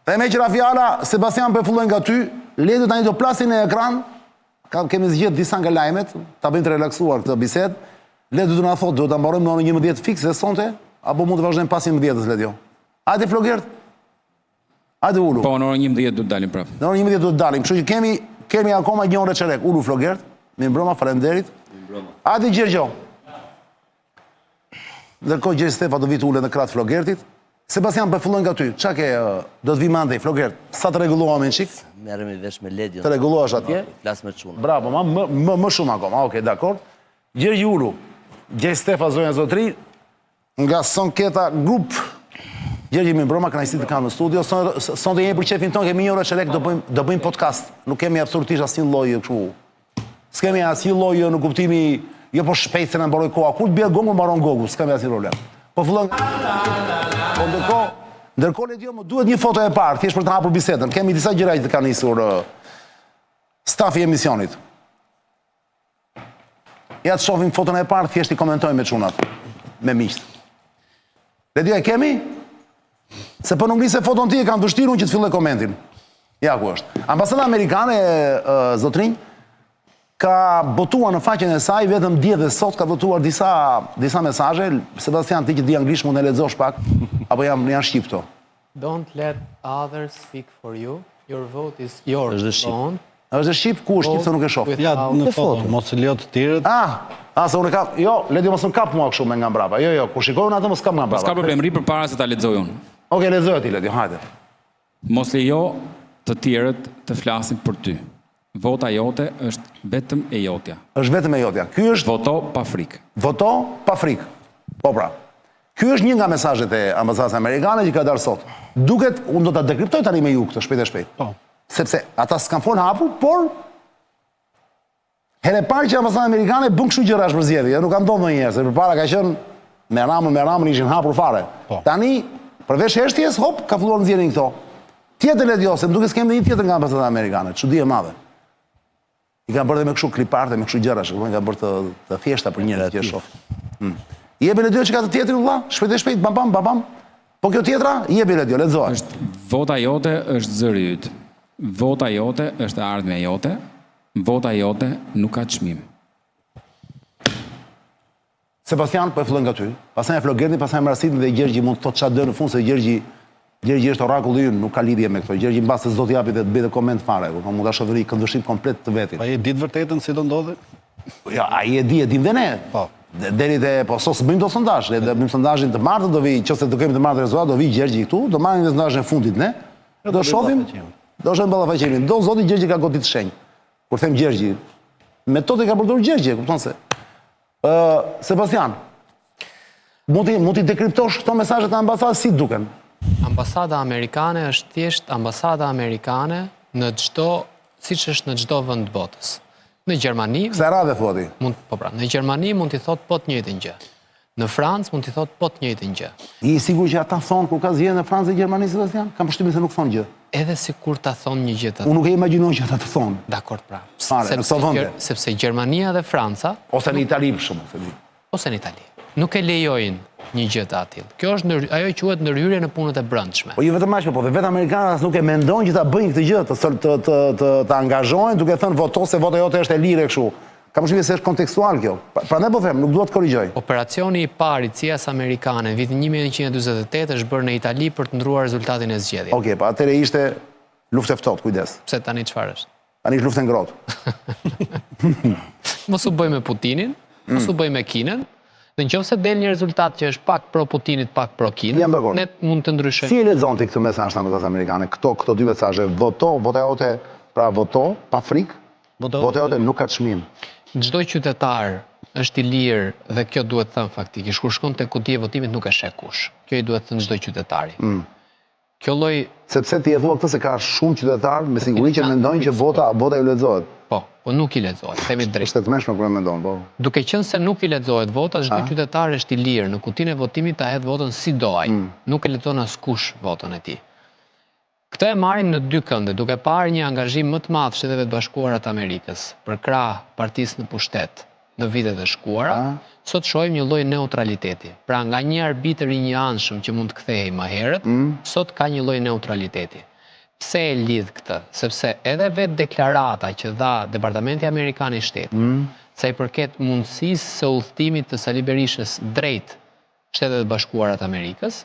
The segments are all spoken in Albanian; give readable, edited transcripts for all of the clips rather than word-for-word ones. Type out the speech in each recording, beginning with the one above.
Dhe me qëra fjala, Sebastian për fullojnë nga ty, ledu tani do plasin e ekran, kemi zgjedhë disa nga lajmet, ta bëjmë të relaksuar këtë bised, ledu të nga thotë, do të mbarojmë në orën 11 fikse sonte, apo mund të vazhdojmë pas 11-ës, ledu. Hajde Flogert, hajde ullu. Po, në orën 11 do të dalim prapë. Në orën 11 do të dalim, kështu që kemi akoma 1 orë çerek. Ullu Flogert, mi mbroma, falenderit. Hajde Gjergjo. Ndërkohë Gjergj Stefa do vitë ullë në kratë Flogertit. Sebastian, për fillon nga ty, qa ke do të vi mandej, Flogert, sa të regulluam në qik? Merrem i vesh me Ledion. Të regulluash atje? Flas me çuna. Bravo, më shumë akoma, okej, dakord. Gjergj Ullu, Gjergj Stefa, zonja zotri, nga Sonketa Group. Gjergj mi mbroma, kënaqësi të kam në studio. Sonte jemi për qefin ton, kemi 1 orë çerek, do bëjmë podcast. Nuk kemi absolutisht asnjë lloj kështu. S'kemi asnjë lloj në kuptimi, jo po shpejt se na mbaroi koha. Kur të bie gongu, mbaron gogu, s'kemi asnjë problem. Po fillon. Po ndërkohë Ledio, më duhet një foto e parë, thjesht për të hapur bisedën. Kemi disa gjëra që të kanë nisur stafi i emisionit. Ja të shohim foton e parë, thjesht i komentojmë me çunat, me miqt. Ledio, e kemi? Se po nuk nisë foton ti e kanë vështirë unë që të filloj komentin. Ja ku është. Ambasada amerikane, zotrinj, ka botuar në faqen e saj, vetëm dje dhe sot ka votuar disa mesazhe. Sebastian, ti që di anglisht mund e lexosh pak, apo janë shqip to? Don't let others speak for you. Your vote is yours. Është Është shqip, ku është shqip se nuk e shoh? Ja, në foto, mos e lejo të tjerët. Se unë kam, jo, Ledio mos më kap mua kështu me nga mbrapa. Jo, kur shikojnë atë mos kam nga mbrapa. S'ka problem, ri përpara se ta lexoj unë. Okej, lexoj ti Ledio, hajde. Mos lejo të tjerët të flasin për ty. Vota jote është vetëm e jotja. Është vetëm e jotja. Ky është Voto pa frikë. voto pa frikë. Po pra. Ky është një nga mesazhet e ambasadës amerikane që ka dalë sot. Duket, unë do ta dekriptoj tani me ju këtë shpejt e shpejt. Po. Sepse ata s'kan fol hapur, por herë e parë që ambasada amerikane bën kështu gjërash për zgjedhje, nuk ka ndodhur ndonjëherë, se përpara ka qenë me ramën ishin hapur fare. Po. Tani, përveç heshtjes, hop, ka filluar nxjerrin këto. Tjetër Ledio, se duket s'kem një tjetër nga ambasada amerikane, çudi e madhe. I kanë bërë dhe me kështu kliparte, me kështu gjërash, i kanë bërë të thjeshta për njerëzit që shoh. Jepi Ledio që ka të tjetrin vëlla, shpejt e shpejt, bam. Po kjo tjetra, jepi Ledio, lexoa. Vota jote është zëri yt. Vota jote është ardhmja jote. Vota jote nuk ka çmim. Sebastian, po e fillon nga ty. Pastaj Flogerti, pastaj Marsitin dhe Gjergji mund të thotë çfarë do në fund se Gjergji është orakulli ynë, nuk ka lidhje me këto. Gjergji mbas se s'do t'japi dhe të bëjë koment fare, mund ta shohëri këndvështrim komplet të vetit. Pa e ditë vërtetën si do ndodhe? Ja, ai e dim dhe ne. Po. Deri te po sos bëjmë do sondazh, le të bëjmë sondazhin të martën, do vi, nëse do kemi të martën rezultat, do vi Gjergji këtu, do marrim sondazhin e fundit ne. Do shohim. Do shohim ballafaqemin. Do zoti Gjergji ka godit shenjë. Kur them Gjergji, metodë ka përdorur Gjergji, kupton se. Sebastian, mund t'i dekriptosh këto mesazhe të ambasadës si duken? Ambasada amerikane është thjesht ambasada amerikane në çdo, siç është në çdo vend të botës. Në Gjermani, Se radhe thua ti. në Gjermani mund t'i thot po të njëjtën gjë. Në Francë mund t'i thot po të njëjtën gjë. I sigur që ata thonë kur ka zgjedhje në Francë dhe Gjermani, Sebastian? Kam përshtypjen se nuk thonë gjë. Edhe sikur ta thonë një gjë të Unë nuk e imagjinoj që ata të thonë. Dakord pra. Fare, në këto vende. Sepse Gjermania dhe Franca Ose në Itali për shembull, ose në Itali nuk e lejojnë një gjë të atill. Kjo është ajo quhet ndërhyrje në punët e brendshme. Po jo vetëm aq, po vetë amerikanët nuk e mendojnë që ta bëjnë këtë gjë, të angazhohen duke thënë voto se vota jote është e lirë kështu. Kam përshtypjen se është kontekstual kjo. Prandaj po them, nuk dua të korrigjoj. Operacioni i parë i CIA-s amerikane vitin 1948 është bërë në Itali për të ndryruar rezultatin e zgjedhjeve. Okej, po atëherë ishte luftë e ftohtë, kujdes. Pse tani çfarë është? Tani është luftë e ngrohtë. Mos u bëj me Putinin, mos u bëj me Kinën. Dhe nëse del një rezultat që është pak pro Putinit, pak pro Kinën, ne mund të ndryshojmë. Si e lexon ti këtë mesazh të ambasadës amerikane? Këto dy mesazhe, vota jote, pra voto pa frikë, vota jote nuk ka çmim. Çdo qytetar është i lirë dhe kjo duhet thënë faktikisht. Kur shkon te kutia e votimit nuk e sheh kush. Kjo i duhet thënë çdo qytetari. Kjo lloj sepse ti e thua këtë se ka shumë qytetarë me siguri që mendojnë që vota ju lexohet. Po nuk i lexohet, themi drejt. Është të mëshme kur e mendon, po. Duke qenë se nuk i lexohet vota, çdo qytetar është i lirë në kutinë e votimit ta hedh votën si do ai. Nuk e lexon askush votën e tij. Këtë e marrim në dy kënde, duke parë një angazhim më të madh Shtetet Bashkuara të Amerikës për krah partisë në pushtet në vitet e shkuara, sot shohim një lloj neutraliteti. Pra nga një arbitër i njëanshëm që mund të kthehej më herët, sot ka një lloj neutraliteti. Pse e lidh këtë? Sepse edhe vetë deklarata që dha Departamenti Amerikan i Shtetit, sa i përket mundësisë së udhëtimit të Sali Berishës drejt Shtetet e Bashkuara të Amerikës,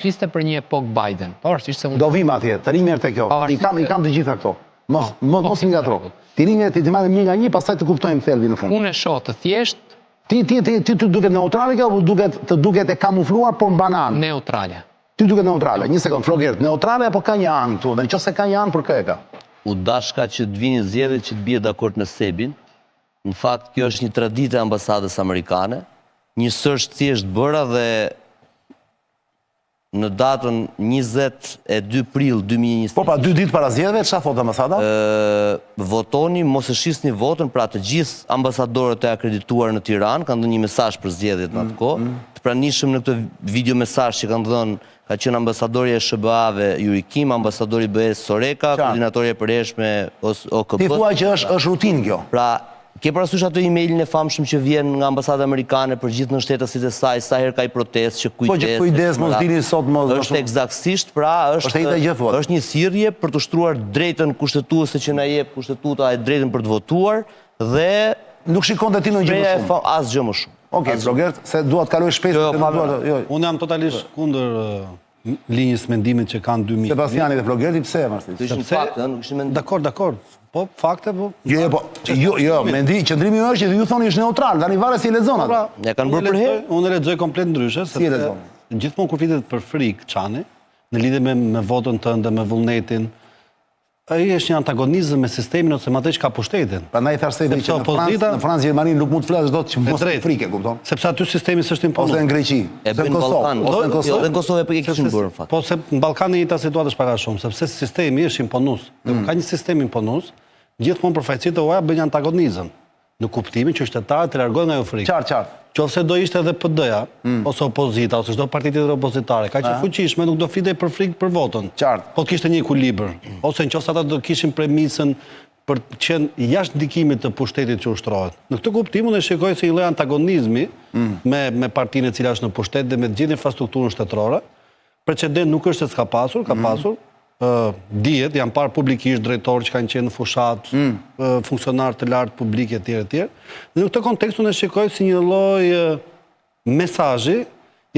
fliste për një epokë Biden. Pavarësisht se Do vim atje, të rinjë te kjo. I kam të gjitha këto. Mos mi ngatro. Ti rinjë ti marrim një nga një, pastaj të kuptojmë thelbin në fund. Unë e shoh të thjesht Ti duket neutrale apo të duket e kamufluar por banan? neutrale. Ti duket neutrale. Një sekond, Flogert, neutrale apo ka një anë këtu? Dhe nëse ka një anë, për kë e ka? U dashka që të vini zgjedhjet që të bie dakord në Sebin. Në fakt, kjo është një traditë e ambasadës amerikane. Një sërsht thjesht bëra dhe në datën 22 prill 2021. Po pra 2 ditë para zgjedhjeve, çfarë thot ambasada? Votoni, mos e shisni votën, pra të gjithë ambasadorët e akredituar në Tiranë kanë dhënë një mesazh për zgjedhjet në atë kohë. Të pranishëm në këtë video mesazh që kanë dhënë ka qenë ambasadori e SBA-ve Yuri Kim, ambasadori BE-s Soreka, koordinatori e përhershme OKB. Ti thua që është rutinë kjo. Pra, ke parasysh atë emailin e famshëm që vjen nga ambasada amerikane për gjithë nënshtetasit e saj, sa herë ka i protestë që kujdes. Po që kujdes, mos dini sot më. Është eksaktësisht, pra, është një thirrje për të shtruar drejtën kushtetuese që na jep kushtetuta e drejtën për të votuar dhe nuk shikonte ti në gjë më shumë. Asgjë më shumë. Okej, Flogert, se dua të kaloj shpejt. Unë jam totalisht kundër linjës mendimit që kanë 2000. Sebastiani dhe Flogerti pse e marrë? Ishin fakte, nuk ishin mendim. Dakor. Po, fakte, po. Jo, mendi, qëndrimi është që ju thoni është neutral, tani varet si e lexon atë. Ja kanë bërë për herë. Unë e lexoj komplet ndryshe, sepse gjithmonë kur flitet për frikë Çani, në lidhje me votën tënde, me vullnetin, ai është një antagonizëm me sistemin ose me atë që ka pushtetin. Prandaj thash se në Francë Gjermani nuk mund të flasësh dot që mos frikë, kupton? Sepse aty sistemi s'është imponuar. Ose në Greqi, ose në Ballkan, ose në Kosovë e kishin bërë në fakt. Po se në Ballkan njëta situatë është pak a shumë, sepse sistemi është imponues. Dhe ka një sistem imponues, gjithmonë përfaqësitë e UA bën një antagonizëm në kuptimin që qytetarët të largohen nga ajo frikë. Qartë. Qofse do ishte edhe PD-ja, ose opozita, ose çdo parti tjetër opozitare, kaq e fuqishme nuk do flitej për frikë për votën. Qartë. Po kishte një ekuilibër, ose nëse ata do kishin premisën për të qenë jashtë ndikimit të pushtetit që ushtrohet. Në këtë kuptim unë e shikoj si një lloj antagonizmi me partinë e cila është në pushtet dhe me të gjithë infrastrukturën shtetërore. Precedent nuk është se s'ka pasur, ka pasur. Dihet, janë parë publikisht drejtorë që kanë qenë në fushat, funksionarë të lartë publike etj. Dhe në këtë kontekst unë e shikoj si një lloj mesazhi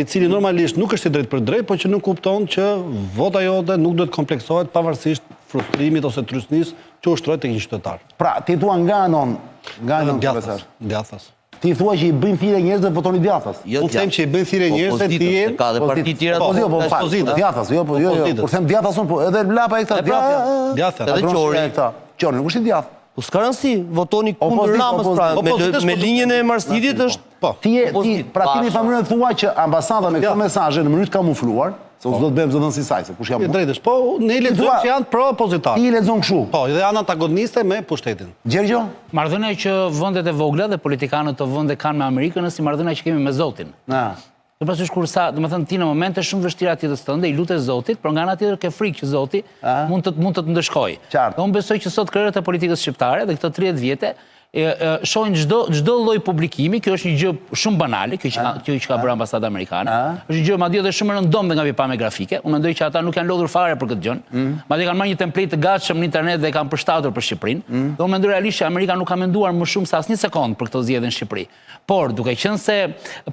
i cili normalisht nuk është i drejt për drejt, por që nuk kupton që vota jote nuk duhet kompleksohet pavarësisht frustrimit ose trysnisë që ushtrohet tek një qytetar. Pra, ti thua nga anon djathas. Ti thua që i bëjnë thirrje njerëzve votoni djathas. Unë them që i bëjnë thirrje njerëzve ti ka dhe parti tjera djathas, jo, kur them djathas unë, po edhe lapa e këta djathas. Edhe Qori nuk është i djath. Po s'ka rëndësi, votoni kundër Ramës, pra, me linjën e marrësidhjet është. Pra ti në familjen thua që ambasada me këto mesazhe në mënyrë të kamufluar, se do të bëjmë zëdhën si saj, se kush jam. Drejtësh, po ne lexojmë që janë pro-opozitar. Ti lexon kështu. Po, dhe janë antagoniste me pushtetin. Gjergjo? Marrëdhënia që vendet e vogla dhe politikanët të vende kanë me Amerikën është si marrëdhënia që kemi me Zotin. Dhe pasysh kur sa, domethënë ti në momente shumë vështira tjetër tënde i lutesh Zotit, por nga ana tjetër ke frikë që Zoti mund të të ndëshkojë. Dhe unë besoj që sot krerët e politikës shqiptare dhe këto 30 vjete shohin çdo lloj publikimi, kjo është një gjë shumë banale, kjo që ka bërë ambasada amerikane. Është një gjë madje edhe shumë e rëndombe nga pikpamja grafike. Unë mendoj që ata nuk janë lodhur fare për këtë gjë. Madje kanë marrë një template të gatshëm në internet dhe kanë përshtatur për Shqipërinë. Dhe unë mendoj realisht që Amerika nuk ka menduar më shumë se asnjë sekond për këtë zgjedhje në Shqipëri. Por duke qenë se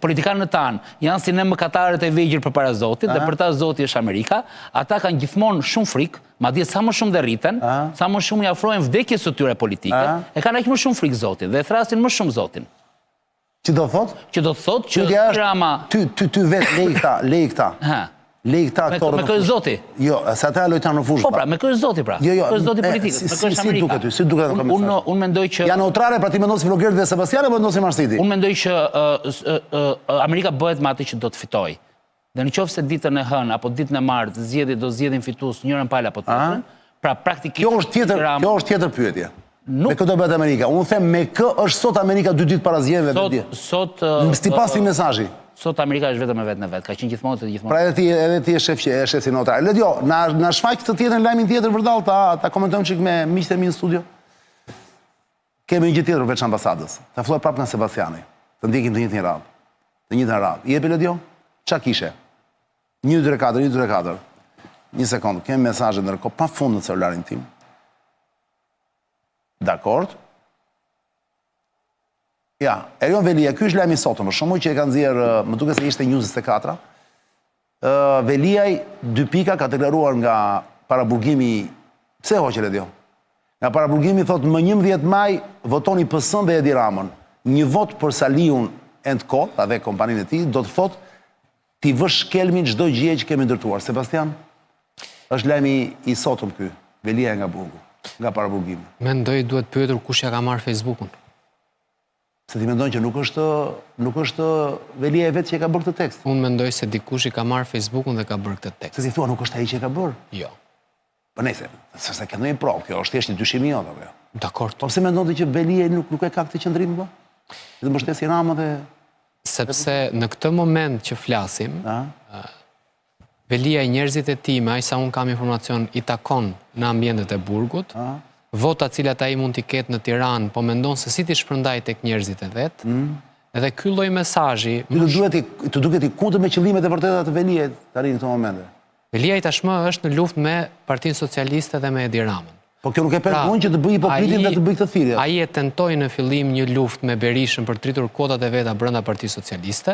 politikanët tanë janë si ne mëkatarët e vegjël përpara Zotit dhe për ta Zoti është Amerika, ata kanë gjithmonë shumë frikë, madje sa më shumë derriten, sa më shumë i afrohen vdekjes së tyre politike, e kanë aq më shumë frikë Zotit dhe thrasin më shumë Zotin. Që do thot? Që do thot që Rama ty vetë lej këta. Lej këta aktorët. Me kërë Zoti? Jo, se ata lojtarë në fushë. Po pra, me kërë Zoti pra. Me kërë Zoti politikës, me kërë është Amerika. Si duket në komisar? Unë mendoj që... Janë neutrale, pra ti mendosi Flogerti dhe Sebastiani, apo mendosi Marsiti? Unë mendoj që Amerika bëhet me atë që do të fitoj. Dhe në qoftë se ditën e hënë apo ditën e martë zgjedhjet do zgjedhin fitues njërin pala apo tjetrën, pra praktikisht kjo është tjetër pyetje. Me këtë do bëhet Amerika. Unë them me kë është sot Amerika 2 ditë para zgjedhjeve. Sot sipas këtij mesazhi. Sot Amerika është vetëm me vetë në vetë, ka qenë gjithmonë të gjithmonë. Pra edhe ti e shef si notar. Ledjo, na shfaq këtë tjetër lajmin tjetër vërdall ta komentojmë çik me miqtë e mi në studio. Kemi një gjë tjetër veç ambasadës. Ta filloj prapë nga Sebastiani. Të ndjekim të njëjtin radhë. Të njëjtën radhë. Jepi Ledjo? Ç'a kishe? 1 2 3 4, 1 2 3 4. një sekundë, kem mesazhe ndërkohë pa fund në celularin tim. Dakord. Ja, Erion Velia, ky është lajmi i sotëm, për shembull që e kanë nxjerr, më duket se ishte News 24. Veliaj 2 pika ka deklaruar nga paraburgimi, pse hoqë Redio? Nga paraburgimi thot më 11 maj votoni PS-n dhe Edi Ramën. Një vot për Saliun &Co, dhe kompaninë e tij, do të thot ti vësh shkelmin çdo gjë që kemi ndërtuar. Sebastian, është lajmi i sotëm ky, Velia nga burgu, nga paraburgimi. Mendoj duhet pyetur kush ja ka marrë Facebook-un. Se ti mendon që nuk është Velia e vetë që e ka bërë këtë tekst. Unë mendoj se dikush i ka marrë Facebook-un dhe ka bërë këtë tekst. Se ti thua nuk është ai që e ka bërë. Jo. Po nejse, se ka ndonjë provë, kjo është thjesht një dyshim i jot apo jo. Dakor. Po pse mendon ti që Velia nuk e ka këtë qendrim po? Dhe mbështesi Ramën dhe Sepse në këtë moment që flasim, Velia i njerëzit e tij, me aq sa unë kam informacion, i takon në ambientet e burgut. Vota cilat ai mund t'i ketë në Tiranë, po mendon se si t'i shpërndaj tek njerëzit e vet. Edhe ky lloj mesazhi, të duket i kundër me qëllimet e vërteta të Veliait tani në këtë moment. Velia i tashmë është në luftë me Partinë Socialiste dhe me Edi Ramën. Po kjo nuk e pengon që të bëj hipokritin dhe të bëj këtë thirrje. Ai e tentoi në fillim një luftë me Berishën për tritur kotat e veta brenda Partisë Socialiste.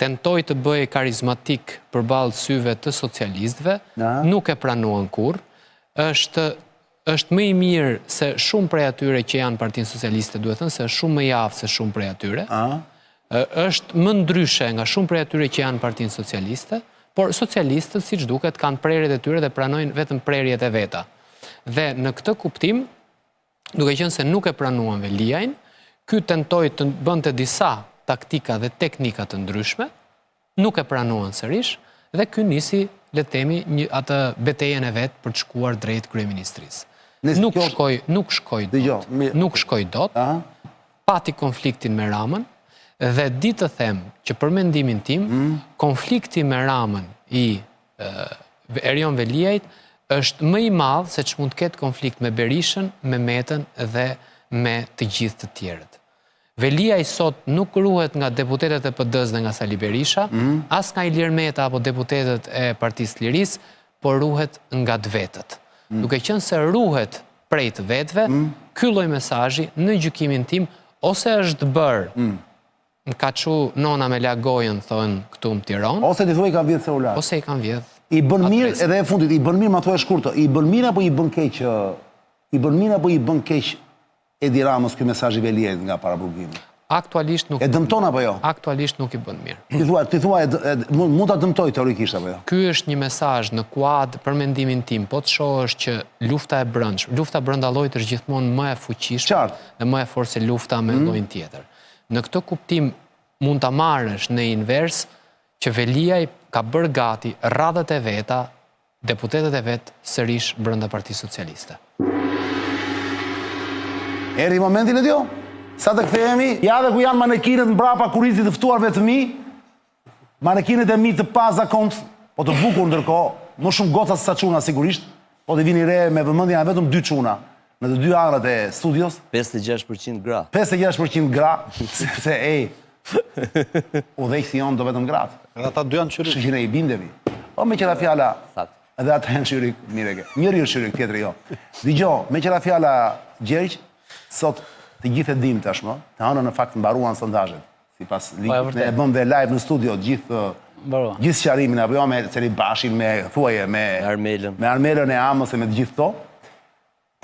Tentoi të bëjë karizmatik përballë syve të socialistëve, nuk e pranuan kurrë. Është më i mirë se shumë prej atyre që janë Partinë Socialiste, duhet thënë se është shumë më i aftë se shumë prej atyre. Është më ndryshe nga shumë prej atyre që janë Partinë Socialiste, por socialistët, siç duket, kanë prerjet e tyre dhe pranojnë vetëm prerjet e veta. Dhe në këtë kuptim, duke qenë se nuk e pranuan Veliajin, ky tentoi të bënte disa taktika dhe teknika të ndryshme, nuk e pranuan sërish, dhe ky nisi, le të themi, atë betejën e vet për të shkuar drejt kryeministrisë. Nuk shkoi dot, pati konfliktin me Ramën, dhe di të them që për mendimin tim, konflikti me Ramën i Erion Veliajit është më i madh se që mund të ketë konflikt me Berishën, me Metën dhe me të gjithë të tjerët. Veliaj sot nuk ruhet nga deputetet e PD-s dhe nga Sali Berisha, as nga Ilir Meta apo deputetet e Partisë Lirisë, por ruhet nga të vetët. Duke qenë se ruhet prej të vetëve, ky lloj mesazhi në gjykimin tim ose është bërë ka çu nona me lagojën thonë këtu në Tiranë, ose ti thuaj kanë vjedh celular. Ose i kanë vjedh. I bën mirë edhe e fundit, i bën mirë ma thuaj shkurtë, i bën mirë apo i bën keq? I bën mirë apo i bën keq Edi Ramës ky mesazh i Veliajit nga paraburgimi? Aktualisht nuk. E dëmton apo jo? Aktualisht nuk i bën mirë. Ti thua mund ta dëmtoj teorikisht apo jo? Ky është një mesazh në kuadër për mendimin tim, po të shohësh që lufta e brendshme, lufta brenda llojit është gjithmonë më e fuqishme dhe më e fortë se lufta me llojin tjetër. Në këtë kuptim mund ta marrësh në invers që Veliaj ka bërë gati radhët e veta, deputetet e vet sërish brenda Partisë Socialiste. Erdhi momenti në dio? Sa të kthehemi, ja dhe ku janë manekinët mbrapa kurizit të ftuarve të mi, manekinët e mi të pazakont, po të bukur ndërkohë, më shumë goca se sa çuna sigurisht, po të vini re me vëmendje vetëm 2 çuna në të 2 anët e studios. 56% gra. 56% gra, sepse udhëheqësi jonë do vetëm gratë. Edhe ata 2 janë qyrik. Kështu që ne i bindemi. Po me qëra fjala, edhe ata janë qyrik, mire ke. Njëri është qyrik, tjetri jo. Dgjoj, me qëra fjala Gjergj, sot të gjithë e dim tashmë, të hënën në fakt mbaruan sondazhet. Sipas ligjit, ne e bëm dhe live në studio gjithë sqarimin apo jo me Celi Bashin, me thuaje, me Armelën e Amës e me të gjithë këto.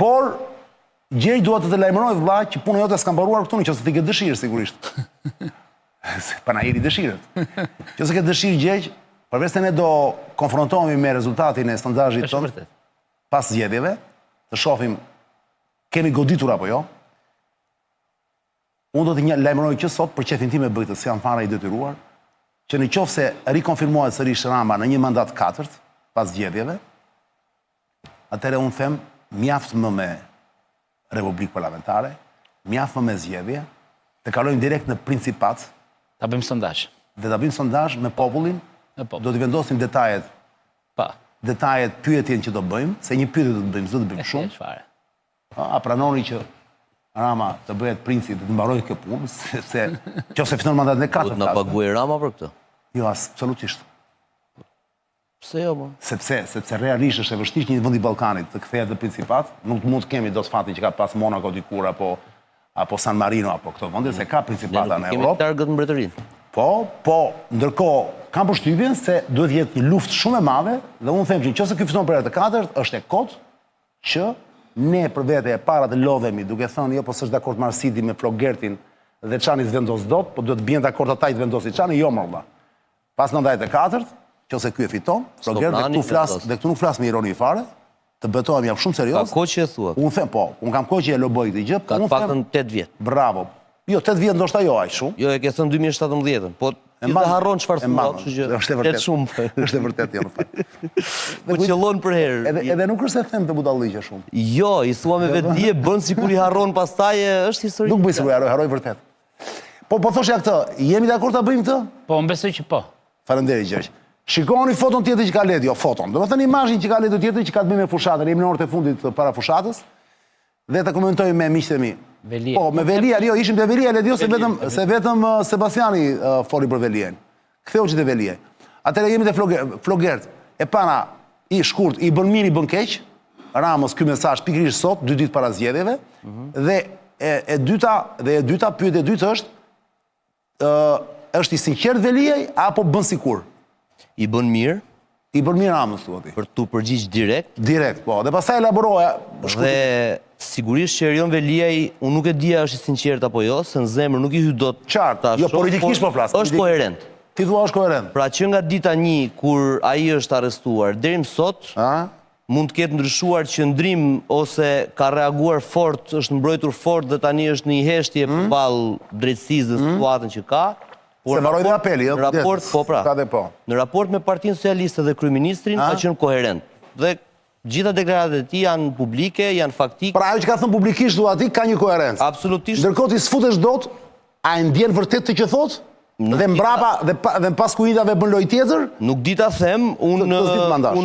Por Gjergj duhet të të lajmëroj vëlla që puna jote s'ka mbaruar këtu, nëse ti ke dëshirë sigurisht. Panajiri dëshirët. Nëse ke dëshirë Gjergj, përveç se ne do konfrontohemi me rezultatin e sondazhit tonë pas zgjedhjeve, të shohim kemi goditur apo jo. Unë do të lajmëroj që sot për qefin tim e bëjtës, se janë fara i detyruar, që në qoftë se rikonfirmohet sërish Rama në një mandat 4 pas zgjedhjeve, atëherë unë them mjaft më me Republikë Parlamentare, mjaft më me zgjedhje, të kalojmë direkt në Principat. Ta bëjmë sondazh. Dhe ta bëjmë sondazh me popullin, do të vendosim detajet, pyetjen që do bëjmë, se një pyetje do të bëjmë, s'do të bëjmë shumë. A pranoni që Rama të bëhet princi dhe të mbaroj kjo punë, sepse qofse fiton mandatin e 4. Do të na paguaj Rama për këtë? Jo, absolutisht. Pse jo, mo? Sepse realisht është e vështirë një vend i Ballkanit të kthehet në Principat, nuk mund të kemi dot fatin që ka pas Monaco dikur apo San Marino apo këto vende se ka Principata në Kemi Europë. targët mbretërinë. Po, ndërkohë kam përshtypjen se duhet jetë një luftë shumë e madhe dhe unë them që nëse ky fiton për herë të katërt, është e kot që ne për vete e para të lodhemi duke thënë jo po s'është dakord Marsidi me Flogertin dhe Çani s'vendos dot, po duhet të bien dakord ata të vendosi Çani, jo më valla. Pas 94-të, nëse ky e fiton, Flogert dhe këtu nuk flas me ironi fare, të betohem jam shumë serioz. Ka kohë që e thua. Unë them po, unë kam kohë që e loboj këtë gjë, Ka të paktën 8 vjet. Bravo. Jo, 8 vjet ndoshta jo aq shumë. Jo, e ke thënë 2017-ën, po ti të harron çfarë thua, kështu që është e vërtetë. shumë. Është e vërtetë, jo më fal. Po qellon për herë. Edhe nuk është se them të budalliqe shumë. Jo, i thua me vetdije, bën sikur i harron pastaj është histori. Nuk bëj sikur harroj vërtet. Po thoshja këtë, jemi dakord ta bëjmë këtë? Po, më besoj që po. Faleminderit Gjergj. Shikoni foton tjetër që ka Ledi, jo foton. Do të thënë imazhin që ka Ledi tjetër që ka të bëjë me fushatën, jemi në orët e fundit para fushatës. Dhe ta komentoj me miqtë e mi. Velia. Po, me Velia, jo, ishim te Velia, Ledi, se vetëm Sebastiani foli për Velien. Ktheu që te Velia. Atëherë jemi te Flogert. E para i shkurt, i bën mirë, i bën keq. Ramës ky mesazh pikërisht sot, 2 ditë para zgjedhjeve. Dhe e dyta pyetja e dytë është i sinqert Veliaj apo bën sikur? I bën mirë. I bën mirë Ramës, thua ti. Për tu përgjigj direkt. Direkt, po. Dhe pastaj elaboroja. Dhe sigurisht që Erion Veliaj, unë nuk e dija është i sinqert apo jo, se në zemër nuk i hy dot. Qartë, jo politikisht po flas. Është koherent. Ti thua është koherent. Pra që nga dita 1 kur ai është arrestuar deri më sot, mund të ketë ndryshuar qëndrim ose ka reaguar fort, është mbrojtur fort dhe tani është në një heshtje përballë drejtësisë dhe situatën që ka. Se mbaroi dhe apeli, jo? Në raport, po pra. Ka dhe po. Në raport me Partinë Socialiste dhe Kryeministrin ka qenë koherent. Dhe gjitha deklaratat e tij janë publike, janë faktike. Pra ajo që ka thënë publikisht thua ti ka një koherencë. Absolutisht. Ndërkohë ti sfutesh dot, a e ndjen vërtet të që thot? Dhe mbrapa dhe pas kujtave bën lojë tjetër? Nuk di ta them, unë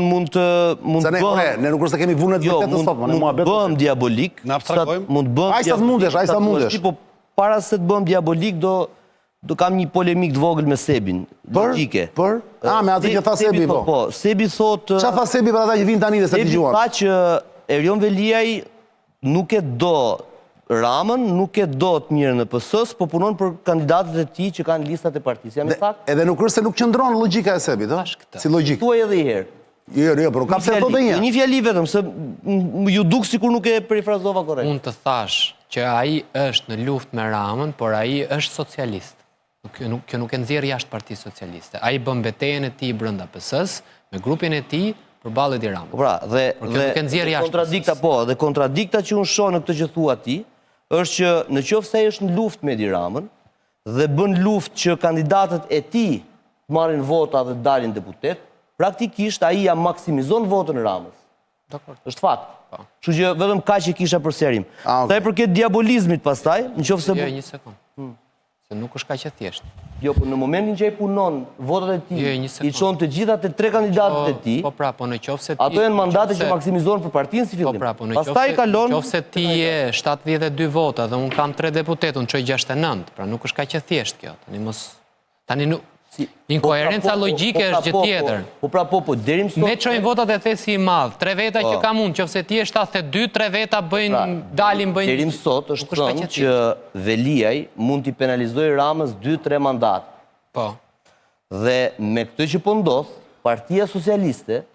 mund të ne nuk është se kemi vullnet vërtet të sot, mund të bëhem diabolik. Na abstrakojmë. Mund të bëhem. Ai sa mundesh, ai sa mundesh. Po para se të bëhem diabolik do kam një polemik të vogël me Sebin, logjike. Për? Me atë që tha Sebi, po. Po, Sebi thotë... Çfarë tha Sebi për ata që vinë tani dhe se dëgjuan? Sebi tha që Erion Veliaj nuk e do Ramën, nuk e do të mirë në PS-s, po punon për kandidatët e tij që kanë listat e partisë. Jam i saktë? Edhe nuk është se nuk qëndron logjika e Sebit, ëh? Si logjik. Thuaj edhe një herë. Jo, por ka pse thotë një. Një fjali vetëm, se ju duk sikur nuk e perifrazova korrekt. Unë të thash që ai është në luftë me Ramën, por ai është socialist. Kjo nuk e nxjerr jashtë Partisë Socialiste. Ai bën betejën e tij brenda PS-s me grupin e tij përballë Edi Ramës. Po pra, dhe kontradikta që unë shoh në këtë që thua ti, është që në qoftë se ai është në luftë me Edi Ramën dhe bën luftë që kandidatët e tij marrin vota dhe dalin deputet, praktikisht ai ja maksimizon votën e Ramës. Dakor. Është fakt. Kështu që vetëm kaq e kisha për serim. Sa i përket diabolizmit pastaj, nëse Jo, një sekond. Se nuk është kaq e thjeshtë. Jo, po në momentin që ai punon votat e tij, i çon të gjitha të 3 kandidatët e tij. Po pra, po në qoftë se ti ato janë mandate që maksimizohen për partinë si fillim. Po pra, po në pastaj kalon. Nëse ti je 72 vota dhe un kam 3 deputet, un çoj 69, pra nuk është kaq e thjeshtë kjo. Tani nuk inkoherenca logjike është gjë tjetër. Po, deri më sot. Ne çojmë votat e thesi i madh, 3 veta që kam unë, nëse ti je 72, 3 veta dalin bëjnë. Deri më sot është thënë që Veliaj mund t'i penalizojë Ramës 2-3 mandate. Po. Dhe me këtë që po ndodh, Partia Socialiste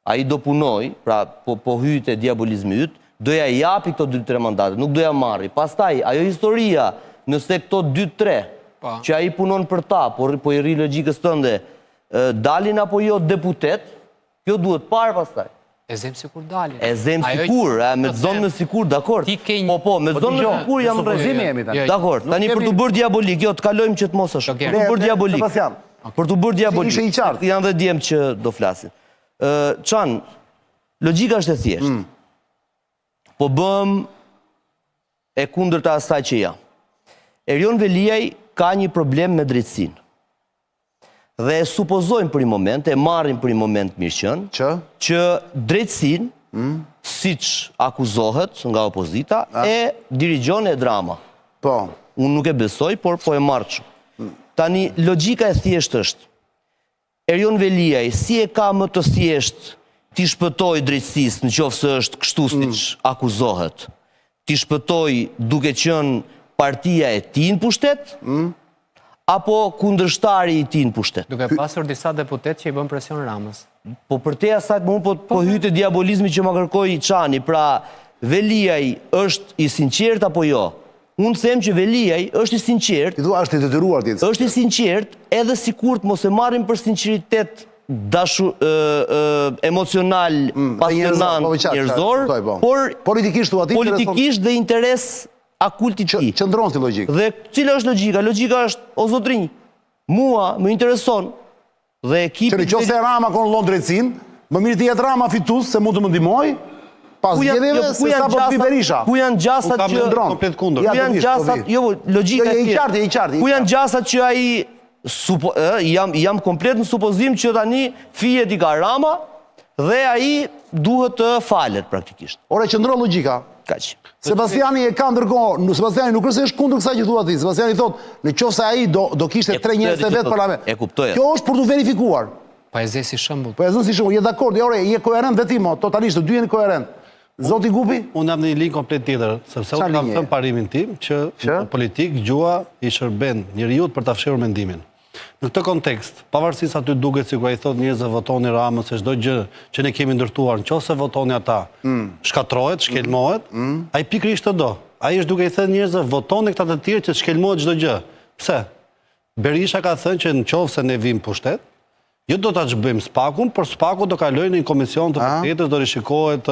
ai do punoj, pra po hyjë diabolizmi yt, doja japi këto 2-3 mandate, nuk doja marri. Pastaj ajo historia, nëse këto 2-3 që ai punon për ta, po i rri logjikës tënde, dalin apo jo deputet, kjo duhet parë pastaj. E zem sikur dalin. E zem sikur, me zonë në sikur, dakord. Po, me zonë në sikur jam rrezimi. Dakord, tani për të bërë diabolik, jo, të kalojmë që të mos është. Për të bërë diabolik. Për të bërë diabolik. Janë dhe djemë që do flasin. Çan, logjika është e thjeshtë. Po bëm e kundërta asaj që jam. Erion Veliaj ka një problem me drejtësinë. Dhe e supozojmë për një moment, e marrim për një moment mirëqen, që drejtësinë, siç akuzohet nga opozita, e dirigjon Edi Rama. Po. Unë nuk e besoj, por po e marr kështu. Tani logjika e thjeshtë është, Erion Veliaj, si e ka më të thjesht t'i shpëtoj drejtësisë në qoftë se është kështu siç akuzohet? T'i shpëtoj duke qenë partia e tij në pushtet? Apo kundërshtari i tij në pushtet? Duke pasur disa deputet që i bën presion Ramës. Po për te asaj po hyte diabolizmi që ma kërkoi Çani, pra Veliaj është i sinqert apo jo? Unë them që Veliaj është i sinqert. Ti thua është i detyruar ti. Është i sinqert, edhe sikur të mos e marrim për sinqeritet emocional, pasionant, njerëzor, por politikisht politikisht dhe interes akult i tij. Qëndron si logjik. Dhe cila është logjika? Logjika është, o zotrinj, mua më intereson dhe ekipi... Që nëse Rama ka lënë drejtësinë, më mirë të jetë Rama fitues se mund të më ndihmoj. Pas zgjedhjeve se sa po të Berisha. Ku janë gjasat që... komplet kundër. Ku janë gjasat... Jo, logjika e qartë. Ku janë gjasat që ai... Jam komplet në supozim që tani fijet i ka Rama dhe ai duhet të falet praktikisht. Ore, qëndron logjika. Kaq. Sebastiani e ka ndërkohë, Sebastiani nuk është kundër kësaj që thua ti. Sebastiani thotë, nëse ai do kishte 3 njerëz të vet parlament. E kuptoj. Kjo është për të verifikuar. Pa e zë si shembull. Po e zë si shembull, je dakord, ore, je koherent vetëm, totalisht, të dy janë koherent. Zoti Gupi? Unë jam në një linjë komplet tjetër, sepse unë kam thënë parimin tim që në politik gjua i shërben njeriut për ta fshirur mendimin. Në këtë kontekst, pavarësisht aty duket sikur ai thotë njerëzit votoni Ramën se çdo gjë që ne kemi ndërtuar, nëse votoni ata, shkatrohet, shkelmohet, ai pikërisht të do. Ai është duke i thënë njerëzve votoni këta të tjerë që shkelmohet çdo gjë. Pse? Berisha ka thënë që nëse ne vim pushtet, jo do ta çbëjmë spakun, por spaku do kalojë në një komision të vërtetës, do rishikohet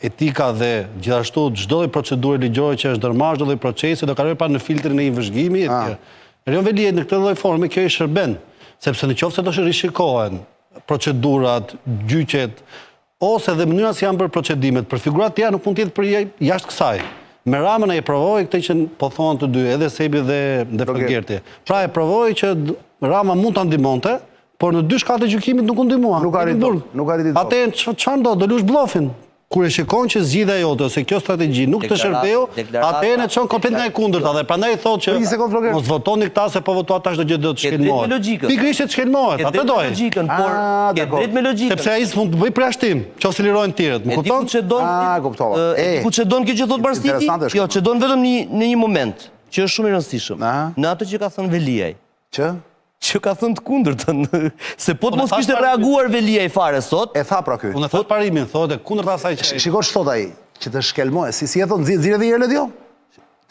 etika dhe gjithashtu çdo lloj procedure ligjore që është ndërmarrë, çdo lloj procesi do kalojë pa në filtrin e një vëzhgimi etj. Erion Veliaj në këtë lloj forme kjo i shërben, sepse nëse do rishikohen procedurat, gjyqet ose dhe mënyra si janë bërë procedimet, për figurat tjera nuk mund të jetë për jashtë kësaj. Me Ramën ai provoi këtë që po thonë të dy, edhe Sebi dhe Flogerti. Pra e provoi që Rama mund ta ndihmonte, por në 2 shkallët e gjykimit nuk u ndihmua. Nuk arriti. Atë çfarë do lush bllofin? Kur e shikon që zgjidhja jote ose kjo strategji nuk të shërbeu, atëherë ne çon komplet nga e kundërta dhe prandaj thotë që mos votoni këta se po voto ata çdo gjë do të shkelmohet. Pikërisht të shkelmohet, atë do. Ke drejt me logjikën. Sepse ai s'mund të bëj përjashtim, nëse lirojnë të tjerët. Më kupton? Kuptova. Ku çdon kjo që thot Barstiti? Jo, çdon vetëm në një moment, që është shumë i rëndësishëm. Në atë që ka thënë Veliaj. Që ka thënë të kundërtën, se po të mos kishte reaguar Veliaj fare sot. E tha pra ky. Unë thot parimin, thotë kundërta asaj që... Shiko ç'thot ai, që të shkelmohet, si e thon, nxirë edhe herë jo?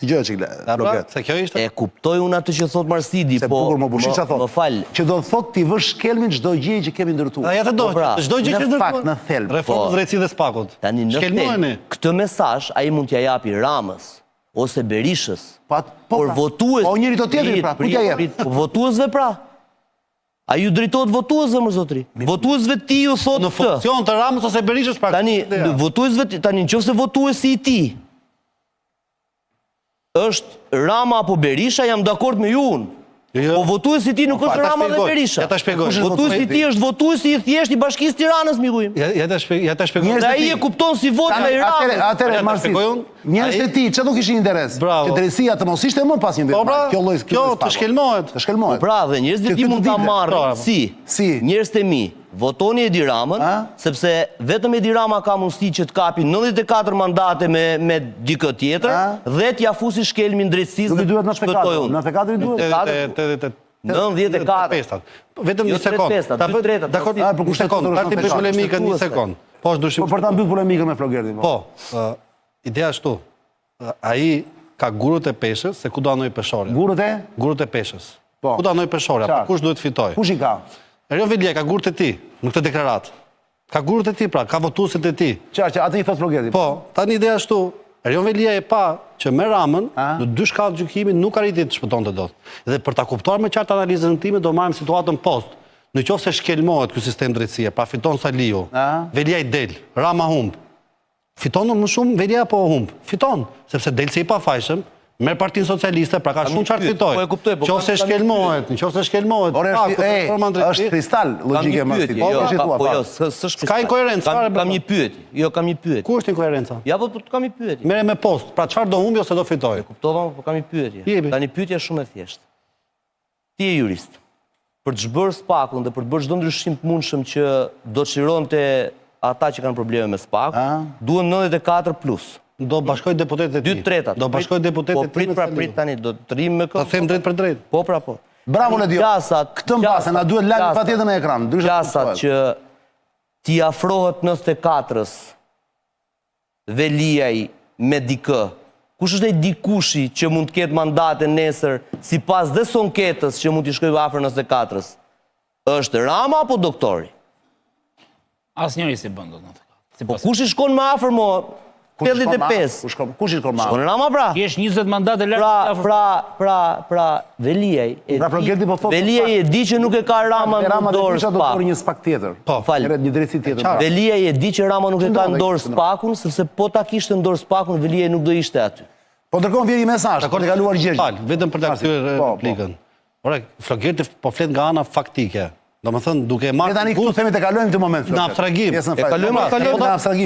Ti gjë çik bloket. Se kjo ishte. E kuptoj unë atë që thot Marsidi, po më fal. Që do të thotë ti vësh shkelmin çdo gjë që kemi ndërtuar. Ai atë do, çdo gjë që ndërtuar. Në thelb. Reforma drejtësisë dhe spakut. Tani në thelb. Këtë mesazh ai mund t'ia japi Ramës ose Berishës. Por votues. Po njëri to tjetri pra, ku t'ia jep? Votuesve pra. A ju drejtohet votuesve, më zotri? Votuesve ti ju thot në funksion të Ramës ose Berishës pra. Tani, votuesve tani nëse votuesi i tij është Rama apo Berisha, jam dakord me ju unë. Po votuesi i tij nuk është Rama dhe Berisha. Ja ta shpjegoj. Votuesi i tij është votuesi i thjeshtë i Bashkisë Tiranës, miku im. Ja ta shpjegoj. Dhe ai e kupton si vot me Ramën. Atëre Marsi. Njerëzit e tij çdo kishin interes. Që drejtësia të mos ishte më pas një vit. Kjo të shkelmohet. Të shkelmohet. Po pra, dhe njerëzit e tij mund ta marrin si njerëzit e mi. Votoni Edi Ramën, sepse vetëm Edi Rama ka mundësi që të kapi 94 mandate me dikë tjetër dhe t'ja fusi shkelmin drejtësisë. Nuk i duhet 94, 94 i duhet. 94. Vetëm një sekond. Dakor, për kushtet sekond. Ta ti bëj polemikën një sekond. Po është dushim. Po për ta mbyll polemikën me Flogertin. Po, ideja është tu. Ai ka gurët e peshës se ku do anoj peshore. Gurët e peshës. Ku do anoj peshore, apo kush duhet fitoj? Kush i ka? Erion Veliaj ka gurët e ti në këtë deklaratë. Ka gurët e ti pra, ka votuesit e ti. Qarë, atë i thot Flogerti. Po, tani ideja ashtu, Erion Veliaj e pa që me Ramën, në 2 shkallë gjykimi nuk arriti të shpëton të dot. Dhe për ta kuptuar me qartë analizën time, do marrim situatën post. Në qoftë se shkelmohet ky sistem drejtësie, pra fiton Saliu, Veliaj del, Rama humb. Fiton më shumë Veliaj apo humb? Fiton, sepse del se i pafajshëm. Merë Partinë Socialiste, pra ka shumë qartë fitoj. Qofse shkelmohet, është kristal logike Marsit. Ka inkoherencë. Kam një pyetje. Jo, kam një pyetje. Ku është inkoherenca? Ja, po kam një pyetje. Mere me post, pra çfarë do humbi ose do fitoj? Kuptova, po kam një pyetje. Tani pyetja është shumë e thjeshtë. Ti je jurist. për të zhbërë SPAK-un dhe për të bërë çdo ndryshim të mundshëm që do të çlironte ata që kanë probleme me SPAK-un, duhen 94 plus. Do bashkoj deputetët e tij. 2/3. Do bashkoj deputetët e tij. Po prit pra prit tani, do të rrim me Ta them drejt për drejt. Po pra po. Bravo Ledio. Këtë mbase na duhet lajm patjetër në ekran. Qasat që ti afrohet 94-s Veliaj me dikë. Kush është ai dikushi që mund të ketë mandate nesër sipas dhe sonketës që mund t'i shkojë afër 94-s? Është Rama apo doktori? Asnjëri si bën dot në të. Po kush i shkon më afër mo? 85. Kush i shkon më? Shkon Rama pra? Jesh 20 mandate larg. Pra Veliaj Veliaj e di që nuk e ka Rama në dorë SPAK. Një SPAK tjetër. Po, fal. Një drejtësi tjetër. Veliaj e di që Rama nuk e ka në dorë SPAK-un, sepse po ta kishte në dorë SPAK-un, Veliaj nuk do ishte aty. Po ndërkohë vjen një mesazh, për të kaluar gjë. Fal, vetëm për ta kthyer replikën. Ora, Flogerti po flet nga ana faktike. Domethënë duke marrë. Ne tani këtu themi të kalojmë këtë moment. Në abstragim. E kalojmë në abstragim.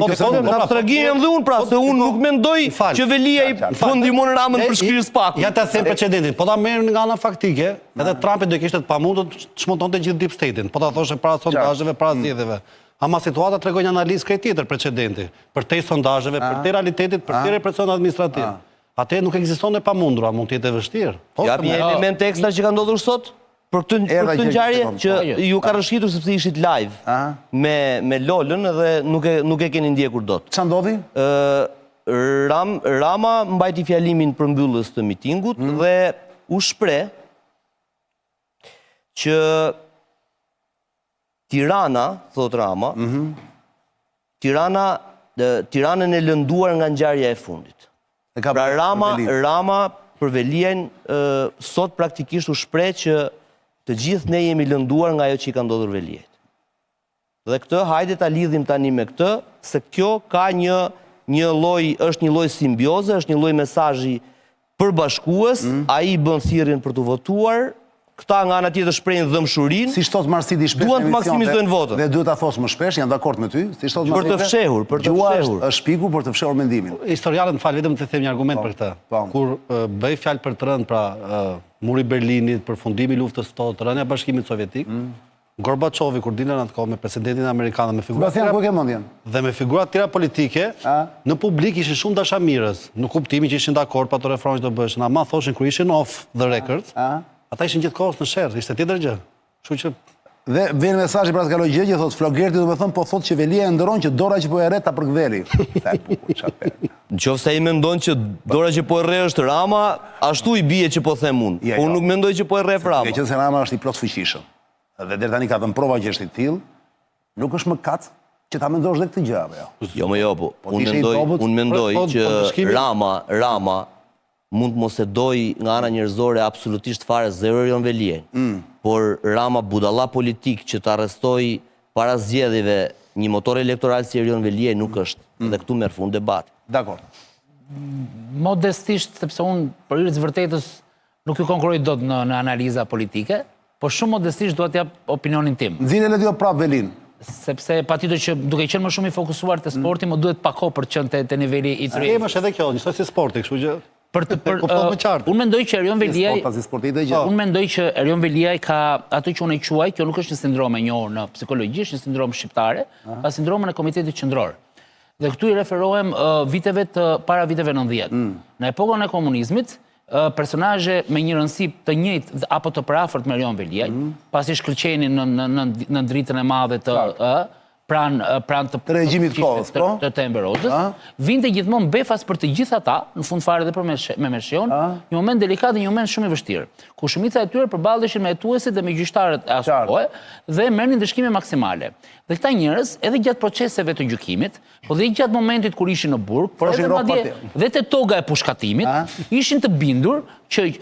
Në abstragim jam dhe unë pra, se unë nuk mendoj që Veliaj po ndihmon Ramën për shkrirë SPAK-un. Ja ta them precedentin. Po ta merrem nga ana faktike, edhe Trumpi do kishte të pamundur të çmontonte gjithë deep state-in. Po ta thoshe para sondazheve, para zgjedhjeve. Ama situata tregon një analizë krejt tjetër precedenti. Përtej sondazheve, përtej realitetit, përtej represion administrativ. Atë nuk ekziston e pamundura, mund të jetë e vështirë. Ja një element ekstra që ka ndodhur sot? Për këtë ngjarje që ju ka rëshqitur sepse ishit live me Lolën dhe nuk e keni ndjekur dot. Ç'a ndodhi? Rama mbajti fjalimin përmbyllës të mitingut dhe u shpreh që Tirana, thot Rama, Tiranën e lënduar nga ngjarja e fundit. Pra Rama për Veliajn sot praktikisht u shpreh që të gjithë ne jemi lënduar nga ajo që i ka ndodhur Veliajt. Dhe këtë, hajde ta lidhim tani me këtë, se kjo ka është një lloj simbioze, është një lloj mesazhi përbashkues, ai bën thirrjen për të votuar, këta nga ana tjetër shprehin dhëmshurinë. Si thot Marsidi shpesh. Duan të maksimizojnë votën. Dhe duhet ta thos më shpesh, janë dakord me ty. Si thot Marsidi. Për të fshehur, Është shpiku për të fshehur mendimin. Historianët fal vetëm të them një argument për këtë. Kur bëj fjalë për të rënë pra muri i Berlinit, përfundimi i luftës së totë, rënia e Bashkimit Sovjetik, Gorbaçovi kur dilën atë kohë me presidentin amerikan dhe me figura të tjera politike, në publik ishin shumë dashamirës, në kuptimin që ishin dakord pa ato reforma që do bëshin, ama thoshin kur ishin off the record, ata ishin gjithkohës në sherr, ishte tjetër gjë. Kështu që dhe vjen mesazhi pra të kaloj gjë që thot Flogerti, domethënë po thot që Veliaj ndron që dora që po e rre ta përktheli. Nëse ai mendon që dora që po e rre është Rama, ashtu i bie që po them unë. Po unë nuk mendoj që po e rre Rama. Që se Rama është i plot fuqishëm. Dhe deri tani ka dhënë prova që është i tillë, nuk është mëkat që ta mendosh dhe këtë gjë apo jo. Jo më jo, po. Unë mendoj që Rama mund mos e doj nga ana njerëzore absolutisht fare zero Erion Veliajn. Por Rama budalla politik që të arrestoj para zgjedhjeve një motor elektoral si Erion Veliaj nuk është. Dhe këtu merr fund debati. Dakor. Modestisht, sepse unë për hir të vërtetës nuk ju konkurroj dot në analiza politike, por shumë modestisht dua t'jap opinionin tim. Nxine Ledio prap Velin. Sepse patjetër që duke qenë më shumë i fokusuar te sporti, më duhet pa kohë për të qenë te niveli i tërë. Ai është edhe kjo, njësoj si sporti, kështu që unë mendoj që Erion Veliaj unë mendoj që Erion Veliaj ka atë që unë e quaj, kjo nuk është një sindrom e njohur në psikologji, është një sindrom shqiptare, ka sindromën e Komitetit Qendror. Dhe këtu i referohem para viteve 90. Në epokën e komunizmit, personazhe me një rëndësi të njëjtë apo të përafërt me Erion Veliaj, pasi shkëlqenin në dritën e madhe të pranë të regjimit kohës, të Enver Hoxhës, vinte gjithmonë befas për të gjithë ata, në fund fare dhe për me Meshion, një moment delikat dhe një moment shumë i vështirë, ku shumica e tyre përballeshin me hetuesit dhe me gjyqtarët e asaj kohe dhe merrnin dëshkime maksimale. Dhe këta njerëz, edhe gjatë proceseve të gjykimit, po dhe gjatë momentit kur ishin në burg, por edhe madje dhe te toga e pushkatimit, ishin të bindur që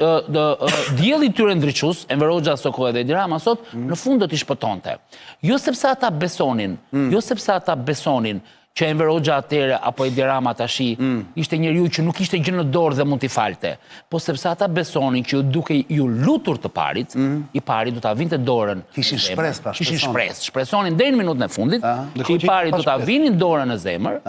dielli i tyre ndriçues, Enver Hoxha sot kohë dhe Edi Rama sot, në fund do t'i shpëtonte. Jo sepse ata besonin që Enver Hoxha atëre apo Edi Rama tashi, ishte njeriu që nuk ishte gjë në dorë dhe mund t'i falte. Po sepse ata besonin që duke ju lutur të parit, i pari do ta vinte dorën. Kishin shpresë, pra, Kishin shpresë. Shpresonin deri në minutën e fundit, që i pari do ta vinin dorën në zemër.